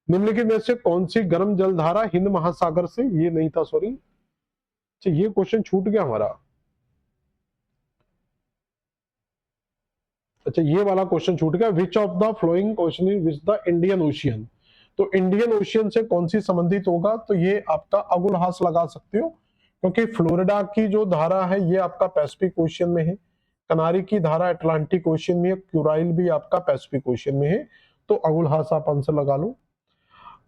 निम्नलिखित में से कौन सी गर्म जलधारा हिंद महासागर से, ये नहीं था सॉरी, अच्छा ये क्वेश्चन छूट गया हमारा। अच्छा ये वाला क्वेश्चन छूट गया, विच of the flowing question is which the Indian Ocean. तो इंडियन ओशियन से कौन सी संबंधित होगा, तो ये आपका अगुलहास लगा सकते हो, क्योंकि फ्लोरिडा की जो धारा है ये आपका पैसिफिक ओशियन में है, कनारी की धारा अटलांटिक ओशियन में है, क्यूराइल भी आपका पैसिफिक ओशियन में है, तो अगुलहास आप आंसर लगा लो।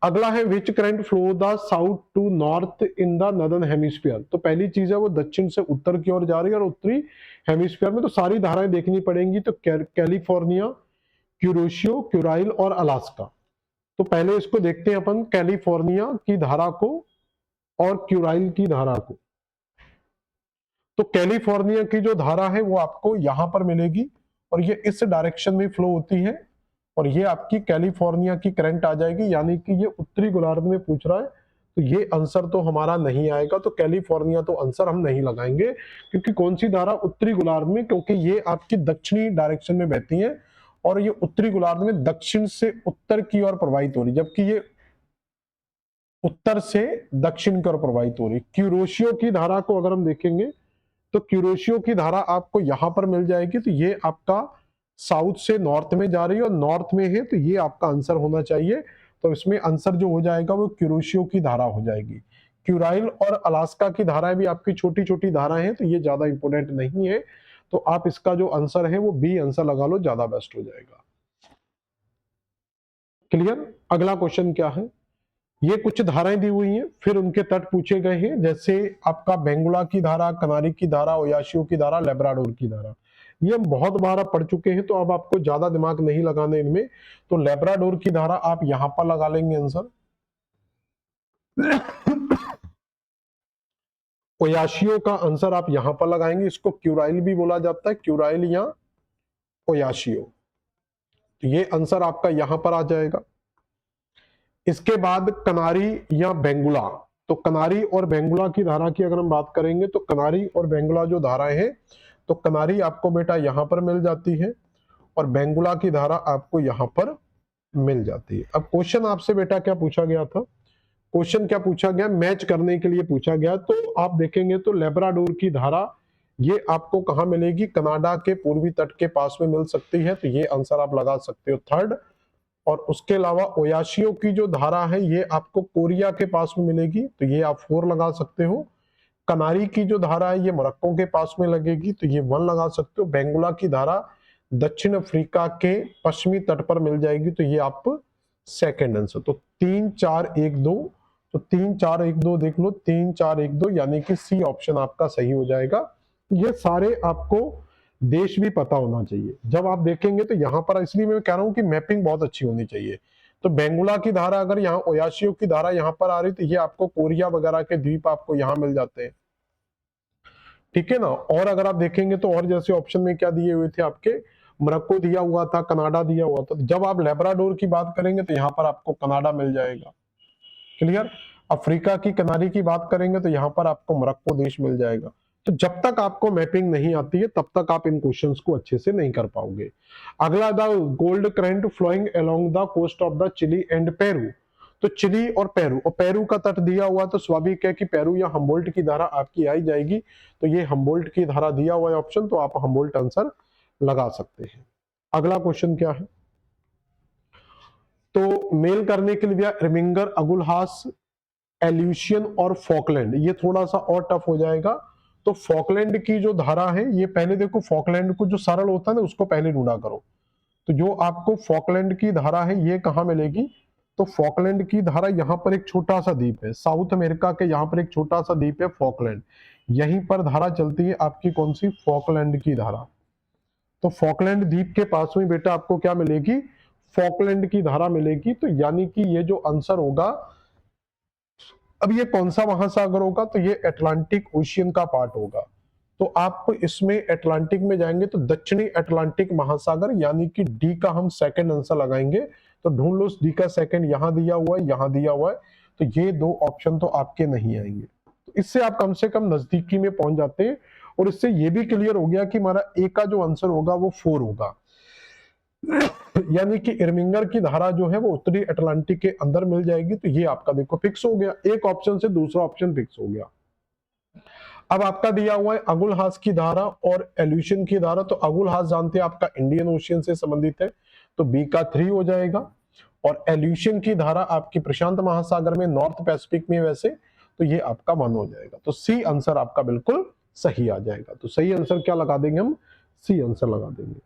अगला है which current flow the south to north in the northern hemisphere. तो पहली चीज है वो दक्षिण से उत्तर की ओर जा रही है, और उत्तरी हेमिस्फीयर में तो सारी धाराएं देखनी पड़ेंगी, तो कैलिफोर्निया, क्यूरोशियो, क्यूराइल और अलास्का। तो पहले इसको देखते हैं अपन, कैलिफोर्निया की धारा को और क्यूराइल की धारा को। तो कैलिफोर्निया की जो धारा है वो आपको यहां पर मिलेगी, और ये इस डायरेक्शन में फ्लो होती है, और ये आपकी कैलिफोर्निया की करंट आ जाएगी, यानी कि ये उत्तरी गोलार्ध में पूछ रहा है, तो ये आंसर तो हमारा नहीं आएगा, तो कैलिफोर्निया तो आंसर हम नहीं लगाएंगे, क्योंकि कौन सी धारा उत्तरी गोलार्ध में, क्योंकि ये आपकी दक्षिणी डायरेक्शन में बहती है, और ये उत्तरी गोलार्ध में दक्षिण से उत्तर की ओर प्रवाहित हो रही, जबकि ये उत्तर से दक्षिण की ओर प्रवाहित हो रही। क्यूरोशियो की धारा को अगर हम देखेंगे, तो क्यूरोशियो की धारा आपको यहां पर मिल जाएगी, तो ये आपका साउथ से नॉर्थ में जा रही है, और नॉर्थ में है, तो ये आपका आंसर होना चाहिए। तो इसमें आंसर जो हो जाएगा वो क्यूरोशियो की धारा हो जाएगी। क्यूराइल और अलास्का की धाराएं भी आपकी छोटी छोटी धाराएं हैं, तो ये ज्यादा इंपोर्टेंट नहीं है, तो आप इसका जो आंसर है वो बी आंसर लगा लो, ज्यादा बेस्ट हो जाएगा। क्लियर। अगला क्वेश्चन क्या है, ये कुछ धाराएं दी हुई हैं, फिर उनके तट पूछे गए हैं, जैसे आपका बेंगुला की धारा, कनारी की धारा, ओयाशियो की धारा, लेब्राडोर की धारा। ये हम बहुत बार आप पढ़ चुके हैं, तो अब आपको ज्यादा दिमाग नहीं लगाने इनमें। तो लेब्राडोर की धारा आप यहां पर लगा लेंगे आंसर। ओयाशियो का आंसर आप यहां पर लगाएंगे, इसको क्यूराइल भी बोला जाता है, क्यूराइल या ओयाशियो, तो ये आंसर आपका यहां पर आ जाएगा। इसके बाद कनारी या बेंगुला, तो कनारी और बेंगुला की धारा की अगर हम बात करेंगे, तो कनारी और बेंगुला जो धाराएं हैं, तो कनारी आपको बेटा यहां पर मिल जाती है, और बेंगुला की धारा आपको यहां पर मिल जाती है। अब क्वेश्चन आपसे बेटा क्या पूछा गया था, क्वेश्चन क्या पूछा गया, मैच करने के लिए पूछा गया, तो आप देखेंगे तो लेब्राडोर की धारा ये आपको कहां मिलेगी, कनाडा के पूर्वी तट के पास में मिल सकती है, तो ये आंसर आप लगा सकते हो थर्ड। और उसके अलावा ओयाशियो की जो धारा है ये आपको कोरिया के पास में मिलेगी, तो ये आप 4 लगा सकते हो। कनारी की जो धारा है ये मोरक्को के पास में लगेगी, तो ये 1 लगा सकते हो। बेंगुला की धारा दक्षिण अफ्रीका के पश्चिमी तट पर मिल जाएगी, तो ये आप सेकंड आंसर। तो 3 4 1 2, तो 3 4 1 2 देख लो, 3 4 1 2, यानी कि सी ऑप्शन आपका सही हो जाएगा। ये सारे आपको देश भी पता होना चाहिए जब आप देखेंगे, तो यहां पर इसलिए मैं कह रहा हूं कि मैपिंग बहुत अच्छी होनी चाहिए। तो बेंगुला की धारा अगर यहाँ ओयाशियो की धारा यहां पर आ रही, तो ये आपको कोरिया वगैरह के द्वीप आपको यहां मिल जाते हैं, ठीक है ना। और अगर आप देखेंगे तो और जैसे ऑप्शन में क्या दिए हुए थे आपके, मोरक्को दिया हुआ था, कनाडा दिया हुआ था, तो जब आप लेब्राडोर की बात करेंगे तो यहाँ पर आपको कनाडा मिल जाएगा। क्लियर। अफ्रीका की कनारी की बात करेंगे तो यहाँ पर आपको मोरक्को देश मिल जाएगा। तो जब तक आपको मैपिंग नहीं आती है तब तक आप इन क्वेश्चंस को अच्छे से नहीं कर पाओगे। अगला, the gold current flowing along the coast of the Chile and Peru. तो चिली और पेरू का तट दिया हुआ, तो स्वाभाविक है कि पेरू या हम्बोल्ट की धारा आपकी आई जाएगी, तो ये हम्बोल्ट की धारा दिया हुआ है ऑप्शन, तो आप हम्बोल्ट आंसर लगा सकते हैं। अगला क्वेश्चन क्या है, तो मेल करने के लिए रिमिंगर, अगुलहास, एल्यूशियन और फॉकलैंड, ये थोड़ा सा और टफ हो जाएगा। तो फॉकलैंड की जो धारा है, ये पहले देखो, फॉकलैंड को जो सरल होता है ना उसको पहले ढूंढा करो। तो जो आपको फॉकलैंड की धारा है ये कहां मिलेगी, तो फॉकलैंड की धारा यहां पर एक छोटा सा द्वीप है, साउथ अमेरिका के यहां पर एक छोटा सा द्वीप है फॉकलैंड, यहीं पर धारा चलती है आपकी कौन सी, फॉकलैंड की धारा। तो फॉकलैंड द्वीप के पास में बेटा आपको क्या मिलेगी, फॉकलैंड की धारा मिलेगी। तो यानी कि ये जो आंसर होगा, अब ये कौन सा महासागर होगा, तो ये अटलांटिक ओशियन का पार्ट होगा। तो आप इसमें अटलांटिक में जाएंगे तो दक्षिणी अटलांटिक महासागर, यानी कि डी का हम सेकंड आंसर लगाएंगे। तो ढूंढ लो डी का सेकंड, यहां दिया हुआ है, यहां दिया हुआ है, तो ये दो ऑप्शन तो आपके नहीं आएंगे। तो इससे आप कम से कम नजदीकी में पहुंच जाते हैं, और इससे ये भी क्लियर हो गया कि हमारा ए का जो आंसर होगा वो 4 होगा। यानी कि इरमिंगर की धारा जो है वो उत्तरी अटलांटिक के अंदर मिल जाएगी, तो ये आपका देखो फिक्स हो गया, एक ऑप्शन से दूसरा ऑप्शन फिक्स हो गया। अब आपका दिया हुआ है अगुलहास की धारा और एल्यूशन की धारा। तो अगुलहास जानते हैं आपका इंडियन ओशियन से संबंधित है, तो बी का 3 हो जाएगा। और एल्यूशन की धारा आपकी प्रशांत महासागर में, नॉर्थ पैसिफिक में वैसे, तो ये आपका 1 हो जाएगा। तो सी आंसर आपका बिल्कुल सही आ जाएगा। तो सही आंसर क्या लगा देंगे हम? सी आंसर लगा देंगे।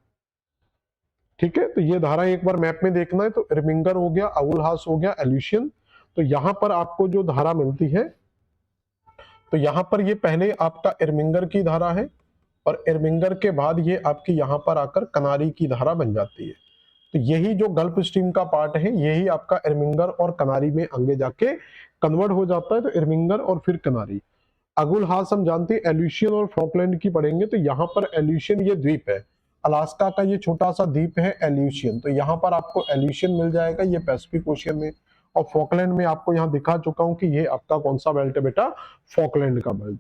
ठीक है, तो ये धारा एक बार मैप में देखना है। तो इरमिंगर हो गया, अगुलहास हो गया, एल्यूशन। तो यहां पर आपको जो धारा मिलती है, तो यहां पर ये पहले आपका इरमिंगर की धारा है, और इरमिंगर के बाद ये आपकी यहां पर आकर कनारी की धारा बन जाती है। तो यही जो गल्फ स्ट्रीम का पार्ट है, यही आपका इरमिंगर और कनारी में आगे जाके कन्वर्ट हो जाता है। तो इरमिंगर और फिर कनारी। अगुलहास हम जानते हैं एल्यूशियन और फॉकलैंड की पढ़ेंगे। तो यहाँ पर एल्यूशियन ये द्वीप है, अलास्का का ये छोटा सा द्वीप है एल्यूशियन। तो यहाँ पर आपको एल्यूशियन मिल जाएगा, ये पैसिफिक ओशियन में। और फॉकलैंड में आपको यहाँ दिखा चुका हूं कि ये आपका कौन सा बेल्ट है बेटा? फॉकलैंड का बेल्ट।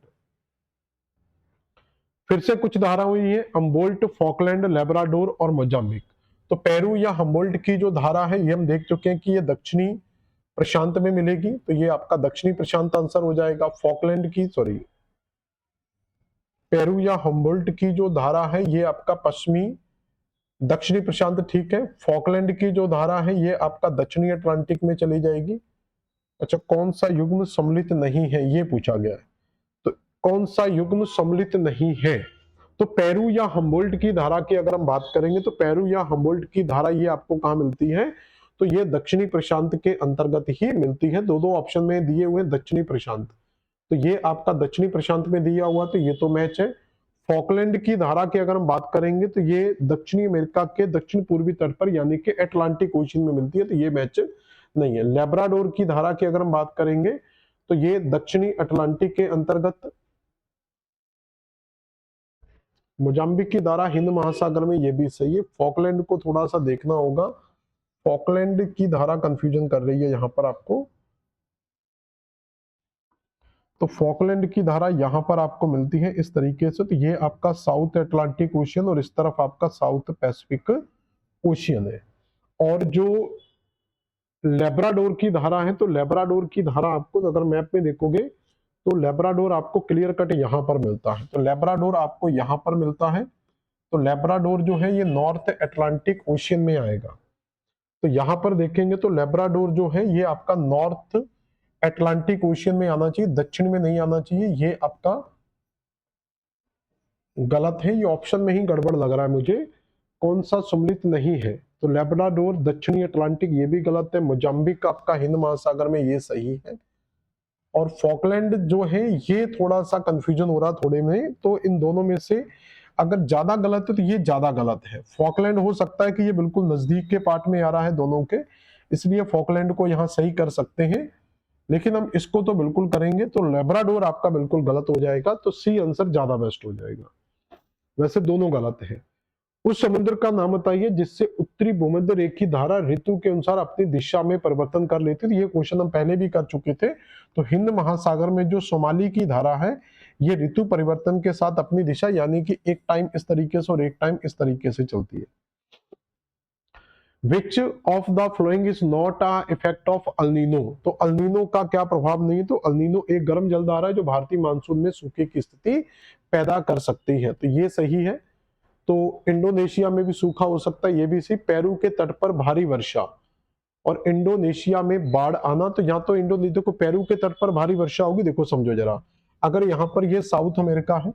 फिर से कुछ धारा हुई है, हम्बोल्ट, फॉकलैंड, लेब्राडोर और मोजाम्बिक। तो पेरू या हम्बोल्ट की जो धारा है, ये हम देख चुके हैं कि ये दक्षिणी प्रशांत में मिलेगी। तो ये आपका दक्षिणी प्रशांत आंसर हो जाएगा। फॉकलैंड की, सॉरी, पेरू या हम्बोल्ट की जो धारा है, ये आपका पश्चिमी दक्षिणी प्रशांत, ठीक है। फॉकलैंड की जो धारा है, ये आपका दक्षिणी अटलांटिक में चली जाएगी। अच्छा, कौन सा युग्म सम्मिलित नहीं है, ये पूछा गया है। तो कौन सा युग्म सम्मिलित नहीं है? तो पेरू या हम्बोल्ट की धारा की अगर हम बात करेंगे, तो पेरू या हम्बोल्ट की धारा ये आपको कहां मिलती है? तो ये दक्षिणी प्रशांत के अंतर्गत ही मिलती है। दो दो ऑप्शन में दिए हुए दक्षिणी प्रशांत, तो ये आपका दक्षिणी प्रशांत में दिया हुआ, तो ये तो मैच है। फॉकलैंड की धारा की अगर हम बात करेंगे, तो ये दक्षिणी अमेरिका के दक्षिण पूर्वी तट पर यानी कि अटलांटिक ओशन में मिलती है, तो ये मैच नहीं है। लेब्राडोर की धारा की अगर हम बात करेंगे, तो ये दक्षिणी अटलांटिक के अंतर्गत। मोजाम्बिक की धारा हिंद महासागर में, ये भी सही है। फॉकलैंड को थोड़ा सा देखना होगा, फॉकलैंड की धारा कंफ्यूजन कर रही है यहां पर आपको। तो फॉकलैंड की धारा यहां पर आपको मिलती है इस तरीके से। तो ये आपका साउथ अटलांटिक ओशियन और इस तरफ आपका साउथ पैसिफिक ओशियन है। और जो लेब्राडोर की धारा है, तो लेब्राडोर की धारा आपको अगर मैप में देखोगे, तो लेब्राडोर आपको क्लियर कट यहां पर मिलता है। तो लेब्राडोर आपको यहां पर मिलता है। तो लेब्राडोर जो है ये नॉर्थ अटलांटिक ओशियन में आएगा। तो यहां पर देखेंगे तो लेब्राडोर जो है ये आपका नॉर्थ अटलांटिक ओशियन में आना चाहिए, दक्षिण में नहीं आना चाहिए। ये आपका गलत है, ये ऑप्शन में ही गड़बड़ लग रहा है मुझे। कौन सा सम्मिलित नहीं है? तो लेब्राडोर दक्षिणी अटलांटिक, ये भी गलत है। मोजाम्बिक आपका हिंद महासागर में, ये सही है। और फॉकलैंड जो है ये थोड़ा सा कंफ्यूजन हो रहा थोड़े में। तो इन दोनों में से अगर ज्यादा गलत है, तो ये ज्यादा गलत है। फॉकलैंड हो सकता है कि ये बिल्कुल नजदीक के पार्ट में आ रहा है दोनों के, इसलिए फॉकलैंड को यहाँ सही कर सकते हैं, लेकिन हम इसको तो बिल्कुल करेंगे। तो लेब्राडोर आपका बिल्कुल गलत हो जाएगा। तो सी आंसर ज्यादा बेस्ट हो जाएगा। वैसे दोनों गलत है। उस समुद्र का नाम बताइए जिससे उत्तरी भूमध्य रेखी धारा ऋतु के अनुसार अपनी दिशा में परिवर्तन कर लेती है। ये क्वेश्चन हम पहले भी कर चुके थे। तो हिंद महासागर में जो सोमाली की धारा है, ये ऋतु परिवर्तन के साथ अपनी दिशा, यानी कि एक टाइम इस तरीके से और एक टाइम इस तरीके से चलती है। विच of the following is not a effect of El Niño? तो अल्नीनो का क्या प्रभाव नहीं है? तो अल्नीनो एक गर्म जलधारा है जो भारतीय मानसून में सूखे की स्थिति पैदा कर सकती है। तो ये सही है। तो इंडोनेशिया में भी सूखा हो सकता है, ये भी सही। पेरू के तट पर भारी वर्षा और इंडोनेशिया में बाढ़ आना। तो यहाँ तो इंडोनेशिया को पेरू के तट पर भारी वर्षा होगी। देखो समझो जरा, अगर यहाँ पर ये साउथ अमेरिका है,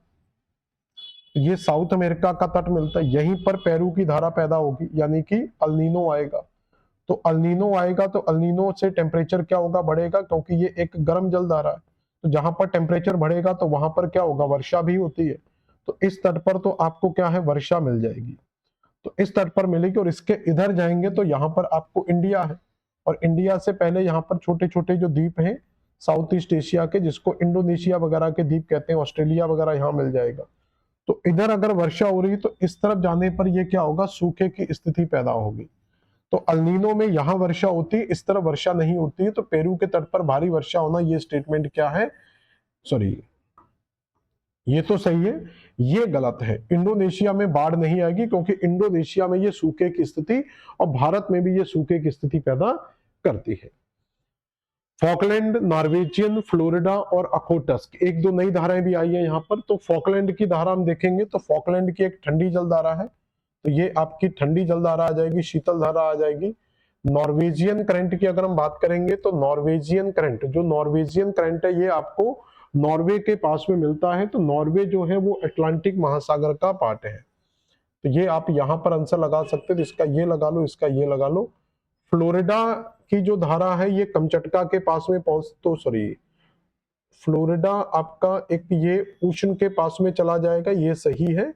ये साउथ अमेरिका का तट मिलता है, यहीं पर पेरू की धारा पैदा होगी, यानी कि अल्नीनो आएगा। तो अल्नीनो आएगा तो अल्नीनो से टेम्परेचर क्या होगा? बढ़ेगा, क्योंकि ये एक गर्म जल धारा है। तो जहां पर टेम्परेचर बढ़ेगा तो वहां पर क्या होगा? वर्षा भी होती है। तो इस तट पर तो आपको क्या है? वर्षा मिल जाएगी। तो इस तट पर मिलेगी। और इसके इधर जाएंगे तो यहाँ पर आपको इंडिया है, और इंडिया से पहले यहाँ पर छोटे छोटे जो द्वीप हैं साउथ ईस्ट एशिया के, जिसको इंडोनेशिया वगैरह के द्वीप कहते हैं, ऑस्ट्रेलिया वगैरह यहाँ मिल जाएगा। तो इधर अगर वर्षा हो रही तो इस तरफ जाने पर ये क्या होगा? सूखे की स्थिति पैदा होगी। तो अल्नीनो में यहां वर्षा होती है, इस तरफ वर्षा नहीं होती है। तो पेरू के तट पर भारी वर्षा होना, ये स्टेटमेंट क्या है? सॉरी, ये तो सही है, ये गलत है। इंडोनेशिया में बाढ़ नहीं आएगी, क्योंकि इंडोनेशिया में ये सूखे की स्थिति और भारत में भी ये सूखे की स्थिति पैदा करती है। फॉकलैंड, नॉर्वेजियन, फ्लोरिडा और अखोटस्क, एक दो नई धाराएं भी आई है यहाँ पर। तो फॉकलैंड की धारा हम देखेंगे तो फॉकलैंड की एक ठंडी जल धारा है, तो ये आपकी ठंडी जल धारा आ जाएगी, शीतल धारा आ जाएगी। नॉर्वेजियन करंट की अगर हम बात करेंगे तो नॉर्वेजियन करंट, जो नॉर्वेजियन करंट है ये आपको नॉर्वे के पास में मिलता है। तो नॉर्वे जो है वो अटलांटिक महासागर का पार्ट है, तो ये आप यहां पर आंसर लगा सकते हो। तो इसका ये लगा लो, इसका ये लगा लो। फ्लोरिडा की जो धारा है ये कमचटका के पास में पहुंच, तो सॉरी, फ्लोरिडा आपका एक ये उष्ण के पास में चला जाएगा, ये सही है।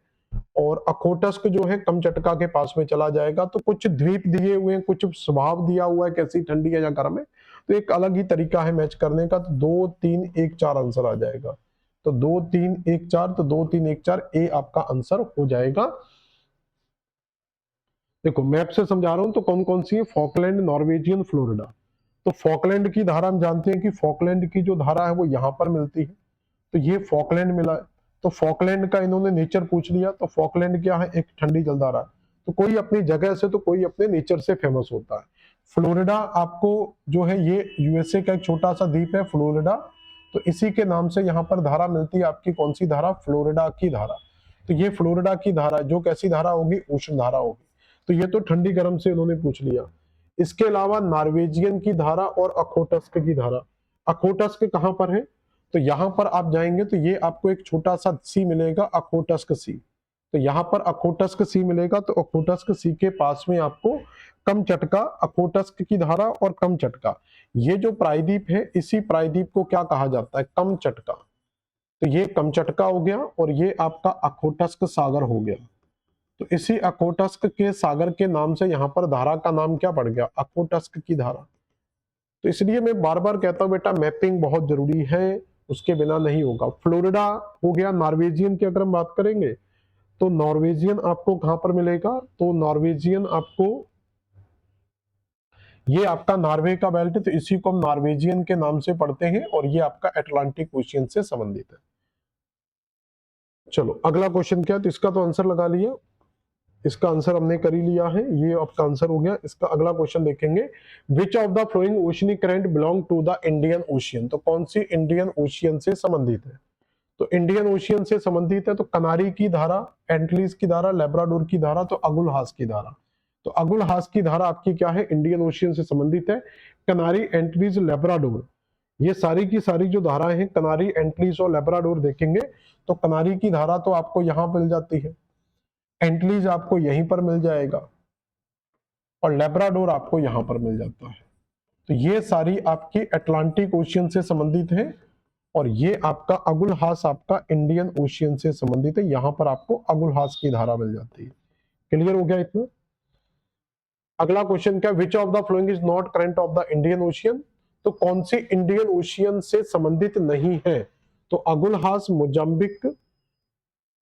और अखोटस्क जो है कमचटका के पास में चला जाएगा। तो कुछ द्वीप दिए हुए हैं, कुछ स्वभाव दिया हुआ है कैसी ठंडी है या गर्म है, तो एक अलग ही तरीका है मैच करने का। तो 2 3 1 4 आंसर आ जाएगा। तो 2 3 1 4, तो 2 3 1 4 ए आपका आंसर हो जाएगा। देखो मैप से समझा रहा हूं, तो कौन कौन सी है, फॉकलैंड, नॉर्वेजियन, फ्लोरिडा। तो फॉकलैंड की धारा हम जानते हैं कि फॉकलैंड की जो धारा है वो यहां पर मिलती है, तो ये फॉकलैंड मिला है। तो फॉकलैंड का इन्होंने नेचर पूछ लिया, तो फॉकलैंड क्या है, एक ठंडी जलधारा। तो कोई अपनी जगह से तो कोई अपने नेचर से फेमस होता है। फ्लोरिडा आपको जो है ये यूएसए का एक छोटा सा द्वीप है फ्लोरिडा, तो इसी के नाम से यहाँ पर धारा मिलती है आपकी, कौन सी धारा, फ्लोरिडा की धारा। तो ये फ्लोरिडा की धारा जो कैसी धारा होगी, उष्ण धारा होगी। तो ये तो ठंडी गर्म से उन्होंने पूछ लिया। इसके अलावा नॉर्वेजियन की धारा और अखोटस्क की धारा। अखोटस्क कहां पर है, तो यहां पर आप जाएंगे तो ये आपको एक छोटा सा सी मिलेगा, अखोटस्क सी। तो यहां पर अखोटस्क सी मिलेगा, तो अखोटस्क सी के पास में आपको कमचटका, अखोटस्क की धारा और कमचटका, ये जो प्रायद्वीप है इसी प्रायद्वीप को क्या कहा जाता है, कमचटका। तो ये कमचटका हो गया और ये आपका अखोटस्क सागर हो गया। तो इसी अखोटस्क के सागर के नाम से यहाँ पर धारा का नाम क्या पड़ गया, अखोटस्क की धारा। तो इसलिए मैं बार बार कहता हूं बेटा मैपिंग बहुत जरूरी है, उसके बिना नहीं होगा। फ्लोरिडा हो गया। नॉर्वेजियन की अगर हम बात करेंगे तो नॉर्वेजियन आपको कहां पर मिलेगा, तो नॉर्वेजियन आपको ये आपका नॉर्वे का बेल्ट है, तो इसी को हम नॉर्वेजियन के नाम से पढ़ते हैं और ये आपका अटलांटिक ओशियन से संबंधित है। चलो अगला क्वेश्चन क्या है, तो इसका तो आंसर लगा लिया, इसका आंसर हमने कर ही लिया है, ये आपका आंसर हो गया। इसका अगला क्वेश्चन देखेंगे, which of the flowing oceanic current belong to the Indian Ocean. तो कौन सी इंडियन ओशियन से संबंधित है, तो इंडियन ओशियन से संबंधित है तो कनारी की धारा, एंटलीज की धारा, लेब्राडोर की धारा, तो अगुलहास की धारा। तो अगुलहास की धारा आपकी क्या है, इंडियन ओशियन से संबंधित है। कनारी, एंटलीज, लेब्राडोर, ये सारी की सारी जो धाराएं हैं कनारी, एंटलीज और लेब्राडोर देखेंगे तो कनारी की धारा तो आपको यहां मिल जाती है, एंटलीज आपको यहीं पर मिल जाएगा और लेब्राडोर आपको यहां पर मिल जाता है। तो ये सारी आपकी अटलांटिक ओशियन से संबंधित है और ये आपका अगुलहास आपका इंडियन ओशियन से संबंधित है, यहां पर आपको अगुलहास की धारा मिल जाती है। क्लियर हो गया इतना। अगला क्वेश्चन क्या, विच of the following is not current of the Indian Ocean. तो कौन सी इंडियन ओशियन से संबंधित नहीं है, तो अगुलहास, मोजाम्बिक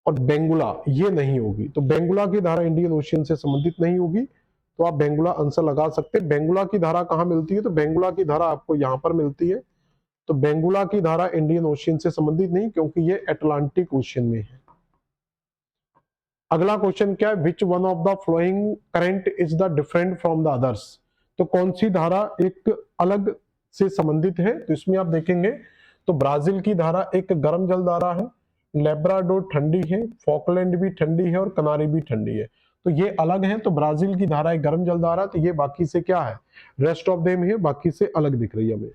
और बेंगुला ये नहीं होगी। तो बेंगुला की धारा इंडियन ओशियन से संबंधित नहीं होगी, तो आप बेंगुला आंसर लगा सकते हैं। बेंगुला की धारा कहां मिलती है, तो बेंगुला की धारा आपको यहां पर मिलती है। तो बेंगुला की धारा इंडियन ओशियन से संबंधित नहीं, क्योंकि ये अटलांटिक ओशियन में है। अगला क्वेश्चन क्या है, which one of the flowing current is the different from the others. तो कौन सी धारा एक अलग से संबंधित है, तो इसमें आप देखेंगे तो ब्राजील की धारा एक गर्म जल धारा है, लेब्राडोर ठंडी है, फॉकलैंड भी ठंडी है और कनारी भी ठंडी है। तो ये अलग है, तो ब्राजील की धारा एक गर्म जल धारा, तो ये बाकी से क्या है, रेस्ट ऑफ देम है, बाकी से अलग दिख रही है हमें।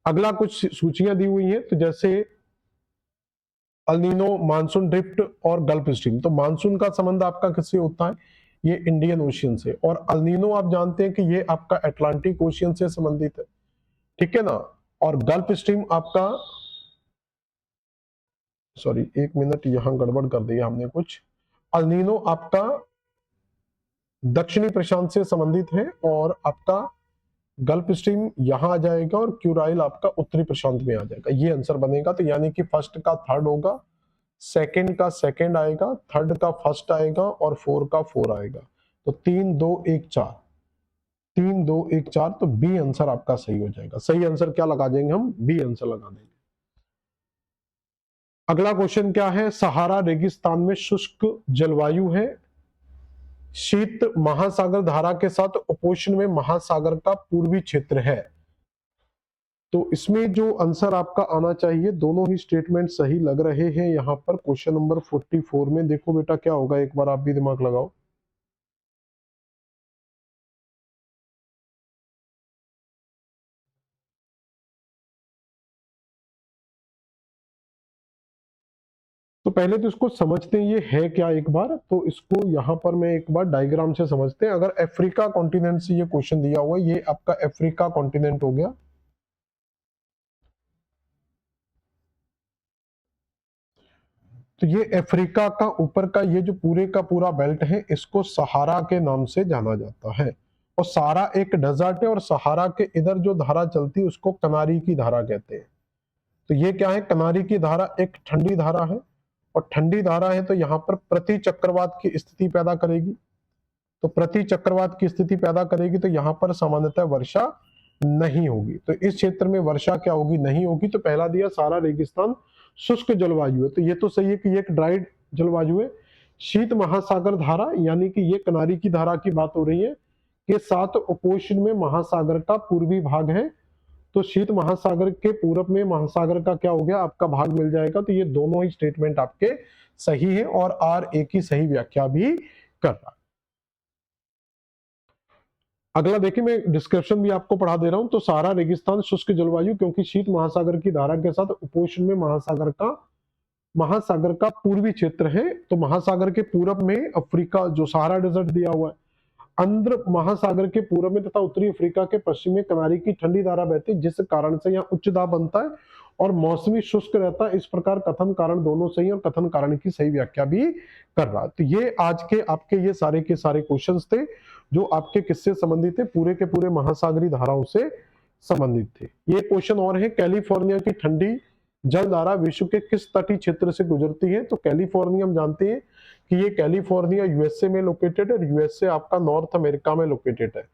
अगला कुछ सूचियां दी हुई हैं, तो जैसे अल्नीनो, मानसून ड्रिफ्ट और गल्फ स्ट्रीम। तो मानसून का संबंध आपका किससे होता है, ये इंडियन ओशियन से, और अल्नीनो आप जानते हैं कि ये आपका अटलांटिक ओशियन से संबंधित है, ठीक है ना। और गल्फ स्ट्रीम आपका, सॉरी एक मिनट यहां गड़बड़ कर दिया हमने कुछ, अल्नीनो आपका दक्षिणी प्रशांत से संबंधित है और आपका गल्फ स्ट्रीम यहां आ जाएगा और क्यूराइल आपका उत्तरी प्रशांत में आ जाएगा, ये आंसर बनेगा। तो यानी कि फर्स्ट का थर्ड होगा, सेकंड का सेकंड आएगा, थर्ड का फर्स्ट आएगा और फोर का फोर आएगा। तो 3 2 1 4, 3 2 1 4, तो बी आंसर आपका सही हो जाएगा। सही आंसर क्या लगा देंगे हम, बी आंसर लगा देंगे। अगला क्वेश्चन क्या है, सहारा रेगिस्तान में शुष्क जलवायु है, शीत महासागर धारा के साथ उपोष्ण में महासागर का पूर्वी क्षेत्र है। तो इसमें जो आंसर आपका आना चाहिए, दोनों ही स्टेटमेंट सही लग रहे हैं यहाँ पर। क्वेश्चन नंबर 44 में देखो बेटा क्या होगा, एक बार आप भी दिमाग लगाओ। तो पहले तो इसको समझते हैं ये है क्या एक बार, तो इसको यहाँ पर मैं एक बार डायग्राम से समझते हैं। अगर अफ्रीका कॉन्टिनेंट से ये क्वेश्चन दिया हुआ है, ये आपका अफ्रीका कॉन्टिनेंट हो गया। तो ये अफ्रीका का ऊपर का ये जो पूरे का पूरा बेल्ट है, इसको सहारा के नाम से जाना जाता है। और सहारा एक डेजर्ट है, और सहारा के इधर जो धारा चलती है उसको कनारी की धारा कहते हैं। तो ये क्या है, कनारी की धारा एक ठंडी धारा है, और ठंडी धारा है तो यहाँ पर प्रति चक्रवात की स्थिति पैदा करेगी। तो प्रति चक्रवात की स्थिति पैदा करेगी तो यहाँ पर सामान्यतः वर्षा नहीं होगी। तो इस क्षेत्र में वर्षा क्या होगी, नहीं होगी। तो पहला दिया सारा रेगिस्तान शुष्क जलवायु है, तो ये तो सही है कि ये एक ड्राइड जलवायु है। शीत महासागर धारा, यानी कि ये कनारी की धारा की बात हो रही है कि सात उपोष्ण में महासागर का पूर्वी भाग है। तो शीत महासागर के पूरब में महासागर का क्या हो गया, आपका भाग मिल जाएगा। तो ये दोनों ही स्टेटमेंट आपके सही है, और आर ए की सही व्याख्या भी कर रहा है। अगला देखिए, मैं डिस्क्रिप्शन भी आपको पढ़ा दे रहा हूं। तो सारा रेगिस्तान शुष्क जलवायु, क्योंकि शीत महासागर की धारा के साथ उपोष्ण में महासागर का पूर्वी क्षेत्र है। तो महासागर के पूरब में अफ्रीका जो सहारा डेजर्ट दिया हुआ है, अंध्र महासागर के पूर्व में तथा उत्तरी अफ्रीका के पश्चिम में कनारी की ठंडी धारा बहती है, जिस कारण से यहाँ उच्च दाब बनता है और मौसमी शुष्क रहता है। इस प्रकार कथन कारण दोनों सही, और कथन कारण की सही व्याख्या भी कर रहा है। तो ये आज के आपके ये सारे के सारे क्वेश्चंस थे जो आपके किससे संबंधित थे, पूरे के पूरे महासागरी धाराओं से संबंधित थे। ये क्वेश्चन और है, कैलिफोर्निया की ठंडी जल धारा विश्व के किस तटीय क्षेत्र से गुजरती है। तो कैलिफोर्निया हम जानते हैं कि ये कैलिफोर्निया यूएसए में लोकेटेड है, और यूएसए आपका नॉर्थ अमेरिका में लोकेटेड है।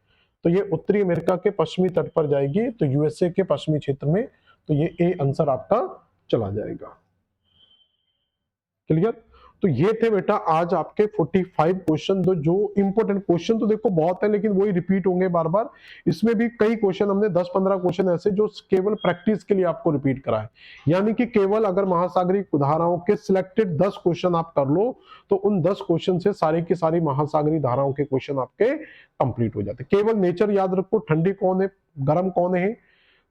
तो ये उत्तरी अमेरिका के पश्चिमी तट पर जाएगी, तो यूएसए के पश्चिमी क्षेत्र में। तो ये ए आंसर आपका चला जाएगा। क्लियर। तो ये थे बेटा आज आपके 45 क्वेश्चन। जो इंपॉर्टेंट क्वेश्चन तो देखो बहुत है, लेकिन वही रिपीट होंगे बार बार। इसमें भी कई क्वेश्चन हमने 10-15 क्वेश्चन ऐसे जो केवल प्रैक्टिस के लिए आपको रिपीट कराए, यानी कि केवल अगर महासागरीय धाराओं के सिलेक्टेड 10 क्वेश्चन आप कर लो, तो उन 10 क्वेश्चन से सारी की सारी महासागरीय धाराओं के क्वेश्चन आपके कंप्लीट हो जाते। केवल नेचर याद रखो, ठंडी कौन है, गर्म कौन है,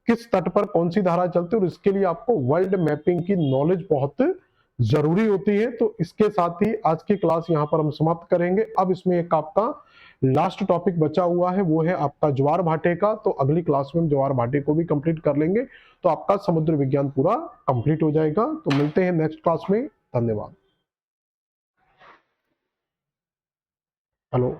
किस तट पर कौन सी धारा चलती है, और इसके लिए आपको वर्ल्ड मैपिंग की नॉलेज बहुत जरूरी होती है। तो इसके साथ ही आज की क्लास यहां पर हम समाप्त करेंगे। अब इसमें एक आपका लास्ट टॉपिक बचा हुआ है, वो है आपका ज्वार भाटे का। तो अगली क्लास में हम ज्वार भाटे को भी कंप्लीट कर लेंगे, तो आपका समुद्र विज्ञान पूरा कंप्लीट हो जाएगा। तो मिलते हैं नेक्स्ट क्लास में। धन्यवाद। हेलो।